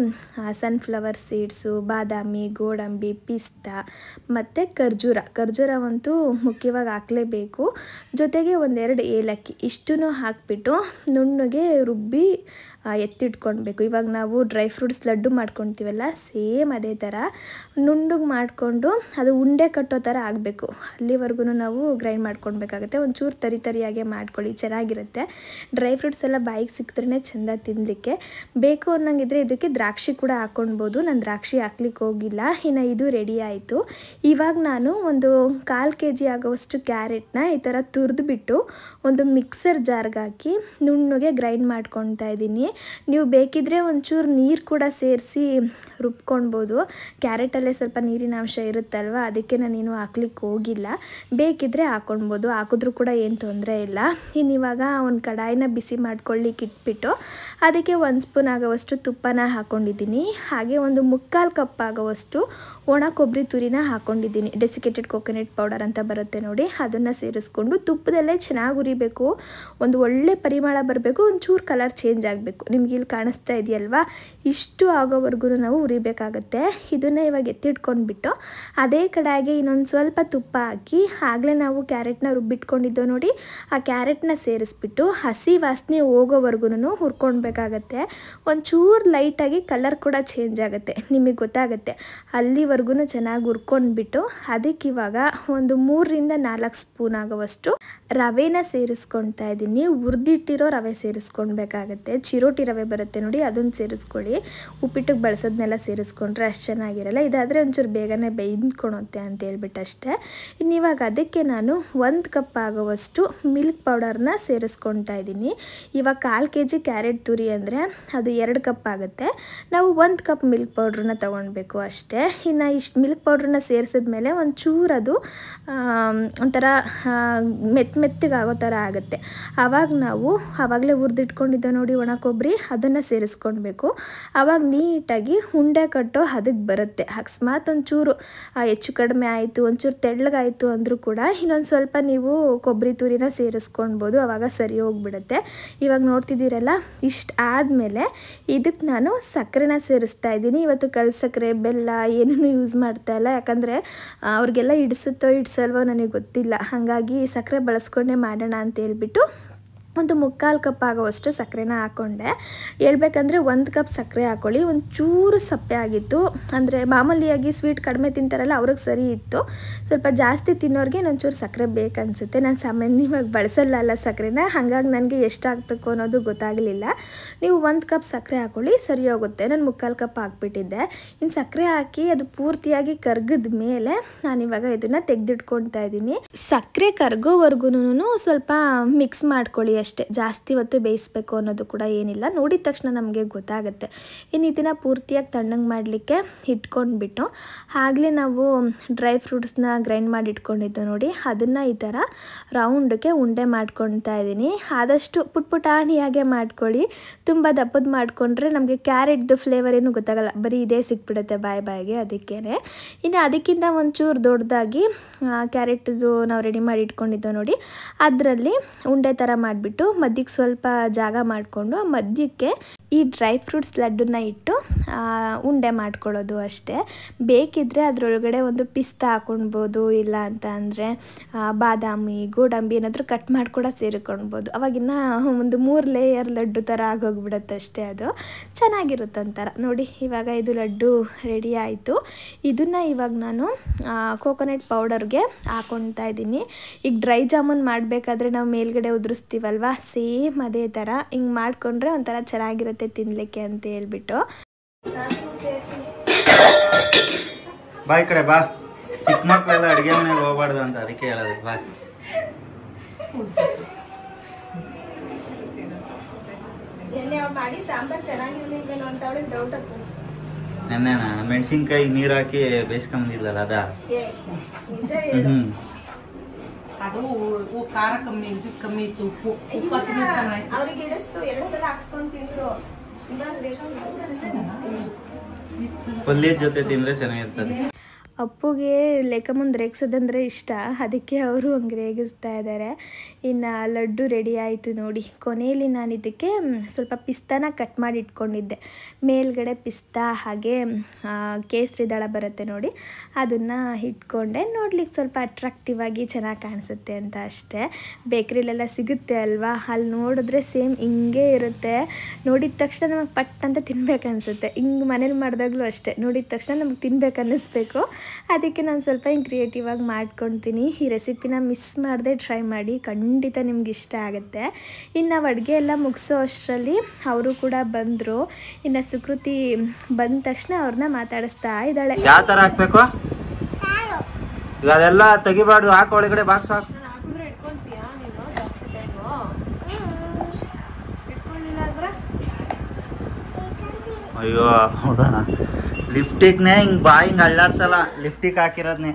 ಸನ್ಫ್ಲವರ್ ಸೀಡ್ಸು, ಬಾದಾಮಿ, ಗೋಡಂಬಿ, ಪಿಸ್ತಾ ಮತ್ತು ಖರ್ಜೂರವಂತೂ ಮುಖ್ಯವಾಗಿ ಹಾಕಲೇಬೇಕು. ಜೊತೆಗೆ ಒಂದೆರಡು ಏಲಕ್ಕಿ ಇಷ್ಟನ್ನು ಹಾಕಿಬಿಟ್ಟು ನುಣ್ಣಗೆ ರುಬ್ಬಿ ಎತ್ತಿಟ್ಕೊಳ್ಬೇಕು. ಇವಾಗ ನಾವು ಡ್ರೈ ಫ್ರೂಟ್ಸ್ ಲಡ್ಡು ಮಾಡ್ಕೊಳ್ತೀವಲ್ಲ, ಸೇಮ್ ಅದೇ ಥರ ನುಣ್ಣಗೆ ಮಾಡಿಕೊಂಡು ಅದು ಉಂಡೆ ಕಟ್ಟೋ ಥರ ಆಗಬೇಕು. ಅಲ್ಲಿವರೆಗೂ ನಾವು ಗ್ರೈಂಡ್ ಮಾಡ್ಕೊಳ್ಬೇಕಾಗುತ್ತೆ. ಒಂಚೂರು ತರಿಯಾಗೆ ಮಾಡ್ಕೊಳ್ಳಿ, ಚೆನ್ನಾಗಿರುತ್ತೆ. ಡ್ರೈ ಫ್ರೂಟ್ಸ್ ಎಲ್ಲ ಬಾಯಿಗೆ ಸಿಕ್ಕಿದ್ರೇ ಚೆಂದ ತಿನ್ನಲಿಕ್ಕೆ. ಬೇಕು ಅನ್ನೋಂಗಿದ್ರೆ ಇದಕ್ಕೆ ದ್ರಾಕ್ಷಿ ಕೂಡ ಹಾಕ್ಕೊಳ್ಬೋದು. ನಾನು ದ್ರಾಕ್ಷಿ ಹಾಕ್ಲಿಕ್ಕೆ ಹೋಗಿಲ್ಲ. ಇನ್ನು ಇದು ರೆಡಿ ಆಯಿತು. ಇವಾಗ ನಾನು ಒಂದು 1/4 kg ಆಗೋವಷ್ಟು ಕ್ಯಾರೆಟ್ನ ಈ ಥರ ತುರಿದ್ಬಿಟ್ಟು ಒಂದು ಮಿಕ್ಸರ್ ಜಾರ್ಗೆ ಹಾಕಿ ನುಣ್ಣಗೆ ಗ್ರೈಂಡ್ ಮಾಡ್ಕೊಳ್ತಾ ಇದ್ದೀನಿ. ನೀವು ಬೇಕಿದ್ರೆ ಒಂಚೂರು ನೀರು ಕೂಡ ಸೇರಿಸಿ ರುಬ್ಕೊಳ್ಬೋದು. ಕ್ಯಾರೆಟಲ್ಲೇ ಸ್ವಲ್ಪ ನೀರಿನ ಅಂಶ ಇರುತ್ತಲ್ವ, ಅದಕ್ಕೆ ನಾನೇನು ಹಾಕ್ಲಿಕ್ಕೆ ಹೋಗಿಲ್ಲ. ಬೇಕಿದ್ರೆ ಹಾಕ್ಕೊಳ್ಬೋದು, ಹಾಕಿದ್ರೂ ಕೂಡ ಏನು ತೊಂದರೆ ಇಲ್ಲ. ಇನ್ನು ಇವಾಗ ಒಂದು ಕಡಾಯಿನ ಬಿಸಿ ಮಾಡ್ಕೊಳ್ಳಿಕ್ಕೆ ಇಟ್ಬಿಟ್ಟು ಅದಕ್ಕೆ 1 ಸ್ಪೂನ್ ಆಗೋವಷ್ಟು ತುಪ್ಪನ ಹಾಕ್ಕೊಂಡಿದ್ದೀನಿ. ಹಾಗೆ ಒಂದು 3/4 ಕಪ್ ಆಗೋವಷ್ಟು ಒಣ ಕೊಬ್ಬರಿ ತುರಿನ ಹಾಕ್ಕೊಂಡಿದ್ದೀನಿ. ಡೆಸಿಕೇಟೆಡ್ ಕೋಕೋನಟ್ ಪೌಡರ್ ಅಂತ ಬರುತ್ತೆ ನೋಡಿ, ಅದನ್ನು ಸೇರಿಸ್ಕೊಂಡು ತುಪ್ಪದಲ್ಲೇ ಚೆನ್ನಾಗಿ ಹುರಿಬೇಕು, ಒಂದು ಒಳ್ಳೆ ಪರಿಮಳ ಬರಬೇಕು, ಒಂಚೂರು ಕಲರ್ ಚೇಂಜ್ ಆಗಬೇಕು. ನಿಮ್ಗೆ ಇಲ್ಲಿ ಕಾಣಿಸ್ತಾ ಇದೆಯಲ್ವಾ, ಇಷ್ಟು ಆಗೋವರೆಗೂ ನಾವು ಹುರಿಬೇಕಾಗತ್ತೆ. ಇದನ್ನು ಇವಾಗ ಎತ್ತಿಟ್ಕೊಂಡ್ಬಿಟ್ಟು ಅದೇ ಕಡೆಗೆ ಇನ್ನೊಂದು ಸ್ವಲ್ಪ ತುಪ್ಪ ಹಾಕಿ ಆಗಲೇ ನಾವು ಕ್ಯಾರೆಟ್ನ ರುಬ್ಬಿಟ್ಕೊಂಡಿದ್ದೋ ನೋಡಿ, ಆ ಕ್ಯಾರೆಟ್ನ ಸೇರಿಸ್ಬಿಟ್ಟು ಹಸಿ ವಾಸನೆ ಹೋಗೋವರೆಗೂ ಹುರ್ಕೊಳ್ಬೇಕಾಗತ್ತೆ. ಒಂಚೂರು ಲೈಟಾಗಿ ಕಲರ್ ಕೂಡ ಚೇಂಜ್ ಆಗುತ್ತೆ, ನಿಮಗೆ ಗೊತ್ತಾಗುತ್ತೆ. ಅಲ್ಲಿವರೆಗೂ ಚೆನ್ನಾಗಿ ಹುರ್ಕೊಂಡ್ಬಿಟ್ಟು ಅದಕ್ಕೆ ಇವಾಗ ಒಂದು 3ರಿಂದ 4 ಸ್ಪೂನ್ ಆಗುವಷ್ಟು ರವೆನ ಸೇರಿಸ್ಕೊಳ್ತಾ ಇದ್ದೀನಿ. ಹುರಿದಿಟ್ಟಿರೋ ರವೆ ಸೇರಿಸ್ಕೊಳ್ಬೇಕಾಗತ್ತೆ. ಚಿರೋಟಿ ರವೆ ಬರುತ್ತೆ ನೋಡಿ, ಅದನ್ನು ಸೇರಿಸ್ಕೊಳ್ಳಿ. ಉಪ್ಪಿಟ್ಟಿಗೆ ಬಳಸೋದನ್ನೆಲ್ಲ ಸೇರಿಸ್ಕೊಂಡ್ರೆ ಅಷ್ಟು ಚೆನ್ನಾಗಿರಲ್ಲ, ಇದಾದರೆ ಒಂಚೂರು ಬೇಗನೆ ಬೇಯ್ಕೊಳುತ್ತೆ ಅಂತ ಹೇಳ್ಬಿಟ್ಟು ಅಷ್ಟೇ. ಇನ್ನಿವಾಗ ಅದಕ್ಕೆ ನಾನು 1 ಕಪ್ ಆಗುವಷ್ಟು ಮಿಲ್ಕ್ ಪೌಡರ್ನ ಸೇರಿಸ್ಕೊಳ್ತಾ ಇದ್ದೀನಿ. ಇವಾಗ 1/4 kg ಕ್ಯಾರೆಟ್ ತುರಿ ಅಂದರೆ ಅದು 2 ಕಪ್ ಆಗುತ್ತೆ. ನಾವು 1 ಕಪ್ ಮಿಲ್ಕ್ ಪೌಡ್ರನ್ನ ತೊಗೊಳ್ಬೇಕು ಅಷ್ಟೇ. ಇನ್ನು ಇಷ್ಟು ಮಿಲ್ಕ್ ಪೌಡ್ರನ್ನ ಸೇರಿಸಿದ್ಮೇಲೆ ಒಂಚೂರು ಅದು ಒಂಥರ ಮೆತ್ತಗಾಗೋ ಥರ ಆಗುತ್ತೆ. ಆವಾಗ ನಾವು ಆವಾಗಲೇ ಹುರಿದಿಟ್ಕೊಂಡಿದ್ದೋ ನೋಡಿ ಒಣ ಕೊಬ್ಬರಿ, ಅದನ್ನು ಸೇರಿಸ್ಕೊಳ್ಬೇಕು. ಆವಾಗ ನೀಟಾಗಿ ಉಂಡೆ ಕಟ್ಟೋ ಅದಕ್ಕೆ ಬರುತ್ತೆ. ಅಕಸ್ಮಾತ್ ಒಂಚೂರು ಹೆಚ್ಚು ಕಡಿಮೆ ಆಯಿತು, ಒಂಚೂರು ತೆಳ್ಳಗಾಯಿತು ಅಂದರೂ ಕೂಡ ಇನ್ನೊಂದು ಸ್ವಲ್ಪ ನೀವು ಕೊಬ್ಬರಿ ತುರಿನ ಸೇರಿಸ್ಕೊಳ್ಬೋದು, ಆವಾಗ ಸರಿ ಹೋಗ್ಬಿಡುತ್ತೆ. ಇವಾಗ ನೋಡ್ತಿದ್ದೀರಲ್ಲ, ಇಷ್ಟು ಆದಮೇಲೆ ಇದಕ್ಕೆ ನಾನು ಸಕ್ಕರೆನ ಸೇರಿಸ್ತಾ ಇದ್ದೀನಿ. ಇವತ್ತು ಕಲ್ ಸಕ್ಕರೆ, ಬೆಲ್ಲ ಏನೂ ಯೂಸ್ ಮಾಡ್ತಾ ಇಲ್ಲ, ಯಾಕಂದರೆ ಅವ್ರಿಗೆಲ್ಲ ಇಡಿಸುತ್ತೋ ಇಡಿಸಲ್ವೋ ನನಗೆ ಗೊತ್ತಿಲ್ಲ. ಹಾಗಾಗಿ ಸಕ್ಕರೆ ಬಳಸ್ಕೊಂಡೇ ಮಾಡೋಣ ಅಂತ ಹೇಳ್ಬಿಟ್ಟು ಒಂದು 3/4 ಕಪ್ ಆಗೋವಷ್ಟು ಸಕ್ಕರೆನ ಹಾಕ್ಕೊಂಡೆ. ಹೇಳ್ಬೇಕಂದ್ರೆ 1 ಕಪ್ ಸಕ್ಕರೆ ಹಾಕ್ಕೊಳ್ಳಿ. ಒಂಚೂರು ಸಪ್ಪೆ ಆಗಿತ್ತು, ಅಂದರೆ ಮಾಮೂಲಿಯಾಗಿ ಸ್ವೀಟ್ ಕಡಿಮೆ ತಿಂತಾರಲ್ಲ ಅವ್ರಿಗೆ ಸರಿ ಇತ್ತು. ಸ್ವಲ್ಪ ಜಾಸ್ತಿ ತಿನ್ನೋರಿಗೆ ಒಂಚೂರು ಸಕ್ಕರೆ ಬೇಕನ್ಸುತ್ತೆ. ನಾನು ಸಾಮಾನ್ಯವಾಗಿ ಬಳಸಲ್ಲ ಸಕ್ಕರೆನ, ಹಾಗಾಗಿ ನನಗೆ ಎಷ್ಟು ಹಾಕಬೇಕು ಅನ್ನೋದು ಗೊತ್ತಾಗಲಿಲ್ಲ. ನೀವು 1 ಕಪ್ ಸಕ್ಕರೆ ಹಾಕ್ಕೊಳ್ಳಿ, ಸರಿ ಹೋಗುತ್ತೆ. ನಾನು 3/4 ಕಪ್ ಹಾಕ್ಬಿಟ್ಟಿದ್ದೆ. ಇನ್ನು ಸಕ್ಕರೆ ಹಾಕಿ ಅದು ಪೂರ್ತಿಯಾಗಿ ಕರ್ಗಿದ ಮೇಲೆ ನಾನಿವಾಗ ಇದನ್ನು ತೆಗೆದಿಟ್ಕೊಳ್ತಾ ಇದ್ದೀನಿ. ಸಕ್ಕರೆ ಕರ್ಗೋವರೆಗೂ ಸ್ವಲ್ಪ ಮಿಕ್ಸ್ ಮಾಡ್ಕೊಳ್ಳಿ ಅಷ್ಟೇ, ಜಾಸ್ತಿ ಹೊತ್ತು ಬೇಯಿಸಬೇಕು ಅನ್ನೋದು ಕೂಡ ಏನಿಲ್ಲ. ನೋಡಿದ ತಕ್ಷಣ ನಮಗೆ ಗೊತ್ತಾಗುತ್ತೆ. ಇನ್ನು ಇದನ್ನು ಪೂರ್ತಿಯಾಗಿ ತಣ್ಣಗೆ ಮಾಡಲಿಕ್ಕೆ ಇಟ್ಕೊಂಡ್ಬಿಟ್ಟು ಆಗಲೇ ನಾವು ಡ್ರೈ ಫ್ರೂಟ್ಸ್ನ ಗ್ರೈಂಡ್ ಮಾಡಿ ಇಟ್ಕೊಂಡಿದ್ದು ನೋಡಿ, ಅದನ್ನು ಈ ಥರ ರೌಂಡ್ಗೆ ಉಂಡೆ ಮಾಡ್ಕೊಳ್ತಾ ಇದ್ದೀನಿ. ಆದಷ್ಟು ಪುಟಾಣಿಯಾಗೆ ಮಾಡ್ಕೊಳ್ಳಿ, ತುಂಬ ದಪ್ಪದ ಮಾಡಿಕೊಂಡ್ರೆ ನಮಗೆ ಕ್ಯಾರೆಟ್ದು ಫ್ಲೇವರ್ ಏನೂ ಗೊತ್ತಾಗಲ್ಲ, ಬರೀ ಇದೇ ಸಿಕ್ಬಿಡುತ್ತೆ ಬಾಯಿಗೆ. ಅದಕ್ಕೇ ಇನ್ನು ಅದಕ್ಕಿಂತ ಒಂಚೂರು ದೊಡ್ಡದಾಗಿ ಕ್ಯಾರೆಟ್ದು ನಾವು ರೆಡಿ ಮಾಡಿ ಇಟ್ಕೊಂಡಿದ್ದೋ ನೋಡಿ, ಅದರಲ್ಲಿ ಉಂಡೆ ಥರ ಮಾಡಿಬಿಟ್ಟು ಮಧ್ಯಕ್ಕೆ ಸ್ವಲ್ಪ ಜಾಗ ಮಾಡಿಕೊಂಡು ಮಧ್ಯಕ್ಕೆ ಈ ಡ್ರೈ ಫ್ರೂಟ್ಸ್ ಲಡ್ಡನ್ನ ಇಟ್ಟು ಉಂಡೆ ಮಾಡ್ಕೊಳ್ಳೋದು ಅಷ್ಟೇ. ಬೇಕಿದ್ದರೆ ಅದರೊಳಗಡೆ ಒಂದು ಪಿಸ್ತಾ ಹಾಕ್ಕೊಳ್ಬೋದು, ಇಲ್ಲ ಅಂತ ಅಂದರೆ ಬಾದಾಮಿ, ಗೋಡಂಬಿ ಏನಾದರೂ ಕಟ್ ಮಾಡಿ ಕೂಡ ಸೇರಿಕೊಳ್ಬೋದು. ಅವಾಗಿನ್ನ ಒಂದು 3 ಲೇಯರ್ ಲಡ್ಡು ಥರ ಆಗೋಗ್ಬಿಡುತ್ತೆ ಅಷ್ಟೇ. ಅದು ಚೆನ್ನಾಗಿರುತ್ತೆ ಒಂಥರ. ನೋಡಿ ಇವಾಗ ಇದು ಲಡ್ಡು ರೆಡಿ ಆಯಿತು. ಇದನ್ನು ಇವಾಗ ನಾನು ಕೋಕೋನಟ್ ಪೌಡರ್ಗೆ ಹಾಕ್ಕೊಳ್ತಾ ಇದ್ದೀನಿ. ಈಗ ಡ್ರೈ ಜಾಮೂನ್ ಮಾಡಬೇಕಾದ್ರೆ ನಾವು ಮೇಲ್ಗಡೆ ಉದುರಿಸ್ತೀವಲ್ವ, ಸೇಮ್ ಅದೇ ಥರ ಹಿಂಗೆ ಮಾಡಿಕೊಂಡ್ರೆ ಒಂಥರ ಚೆನ್ನಾಗಿರುತ್ತೆ ತಿನ್ಲಿಕ್ಕೆ ಅಂತ ಹೇಳ್ಬಿಟ್ಟು. ಬಾ ಈ ಕಡೆ ಬಾ, ಚಿಕ್ಕ ಮಕ್ಕಳೆಲ್ಲ ಅಡುಗೆ ಮನೆಗೆ ಹೋಗ್ಬಾರ್ದು ಅಂತ ಅದಕ್ಕೆ ಹೇಳೋದು. ಬಾ ನೆನ್ನೆ ಮೆಣಸಿನ್ಕಾಯಿ ನೀರು ಹಾಕಿ ಬೇಯಿಸ್ಕೊಂಬಂದಿದ್ಲಲ್ಲ ಅದ. ಅದು ಖಾರ ಕಮ್ಮಿ ಇತ್ತು, ಉಪ್ಪು ಅವ್ರಿಗೆ ಇಡಿಸ್ತು, 2 ಸಲ ಹಾಕ್ಸ್ಕೊಂಡು ತಿಂದ್ರು. ಪಲ್ಯದ ಜೊತೆ ತಿಂದ್ರೆ ಚೆನ್ನಾಗಿರ್ತದೆ. ಅಪ್ಪುಗೆ ಲೆಕ್ಕಮುಂದು ರೇಗಿಸೋದಂದರೆ ಇಷ್ಟ, ಅದಕ್ಕೆ ಅವರು ಹಂಗೆ ರೇಗಿಸ್ತಾ ಇದ್ದಾರೆ. ಇನ್ನು ಲಡ್ಡು ರೆಡಿ ಆಯಿತು ನೋಡಿ. ಕೊನೆಯಲ್ಲಿ ನಾನು ಇದಕ್ಕೆ ಸ್ವಲ್ಪ ಪಿಸ್ತಾನ ಕಟ್ ಮಾಡಿ ಇಟ್ಕೊಂಡಿದ್ದೆ. ಮೇಲ್ಗಡೆ ಪಿಸ್ತಾ ಹಾಗೆ ಕೇಸರಿ ದಳ ಬರುತ್ತೆ ನೋಡಿ, ಅದನ್ನು ಇಟ್ಕೊಂಡೆ. ನೋಡ್ಲಿಕ್ಕೆ ಸ್ವಲ್ಪ ಅಟ್ರಾಕ್ಟಿವ್ ಆಗಿ ಚೆನ್ನಾಗಿ ಕಾಣಿಸುತ್ತೆ ಅಂತ ಅಷ್ಟೇ. ಬೇಕ್ರಿಲೆಲ್ಲ ಸಿಗುತ್ತೆ ಅಲ್ವಾ, ಅಲ್ಲಿ ನೋಡಿದ್ರೆ ಸೇಮ್ ಹಿಂಗೆ ಇರುತ್ತೆ. ನೋಡಿದ ತಕ್ಷಣ ನಮಗೆ ಪಟ್ ಅಂತ ತಿನ್ಬೇಕು ಅನಿಸುತ್ತೆ. ಹಿಂಗೆ ಮನೇಲಿ ಮಾಡಿದಾಗಲೂ ಅಷ್ಟೇ, ನೋಡಿದ ತಕ್ಷಣ ನಮಗೆ ತಿನ್ಬೇಕು ಅನ್ನಿಸ್ಬೇಕು. ಅದಕ್ಕೆ ನಾನು ಸ್ವಲ್ಪ ಹಿಂಗೆ ಕ್ರಿಯೇಟಿವ್ ಆಗಿ ಮಾಡ್ಕೊಳ್ತೀನಿ. ಈ ರೆಸಿಪಿನ ಮಿಸ್ ಮಾಡದೆ ಟ್ರೈ ಮಾಡಿ, ಖಂಡಿತ ನಿಮ್ಗೆ ಇಷ್ಟ ಆಗುತ್ತೆ. ಇನ್ನು ನಾವು ಅಡುಗೆ ಎಲ್ಲ ಮುಗಿಸೋ ಅಷ್ಟರಲ್ಲಿ ಅವರು ಕೂಡ ಬಂದರು. ಇನ್ನು ಸುಕೃತಿ ಬಂದ ತಕ್ಷಣ ಅವ್ರನ್ನ ಮಾತಾಡಿಸ್ತಾ ಇದ್ದಾಳೆ. ಯಾವ ಥರ ಹಾಕ್ಬೇಕು ಅದೆಲ್ಲ ತೆಗಿಬಾರ್ದು, ಹಾಕಿ ಒಳಗಡೆ ಬಾಕ್ಸ್ ಹಾಕು. ಅಯ್ಯೋ ನೋಡೋಣ, ಲಿಫ್ಟಿಕ್ನೇ ಹಿಂಗೆ ಬಾ ಹಿಂಗೆ ಅಳ್ಳಾಡ್ಸಲ್ಲ, ಲಿಫ್ಟಿಕ್ ಹಾಕಿರೋದ್ನೇ.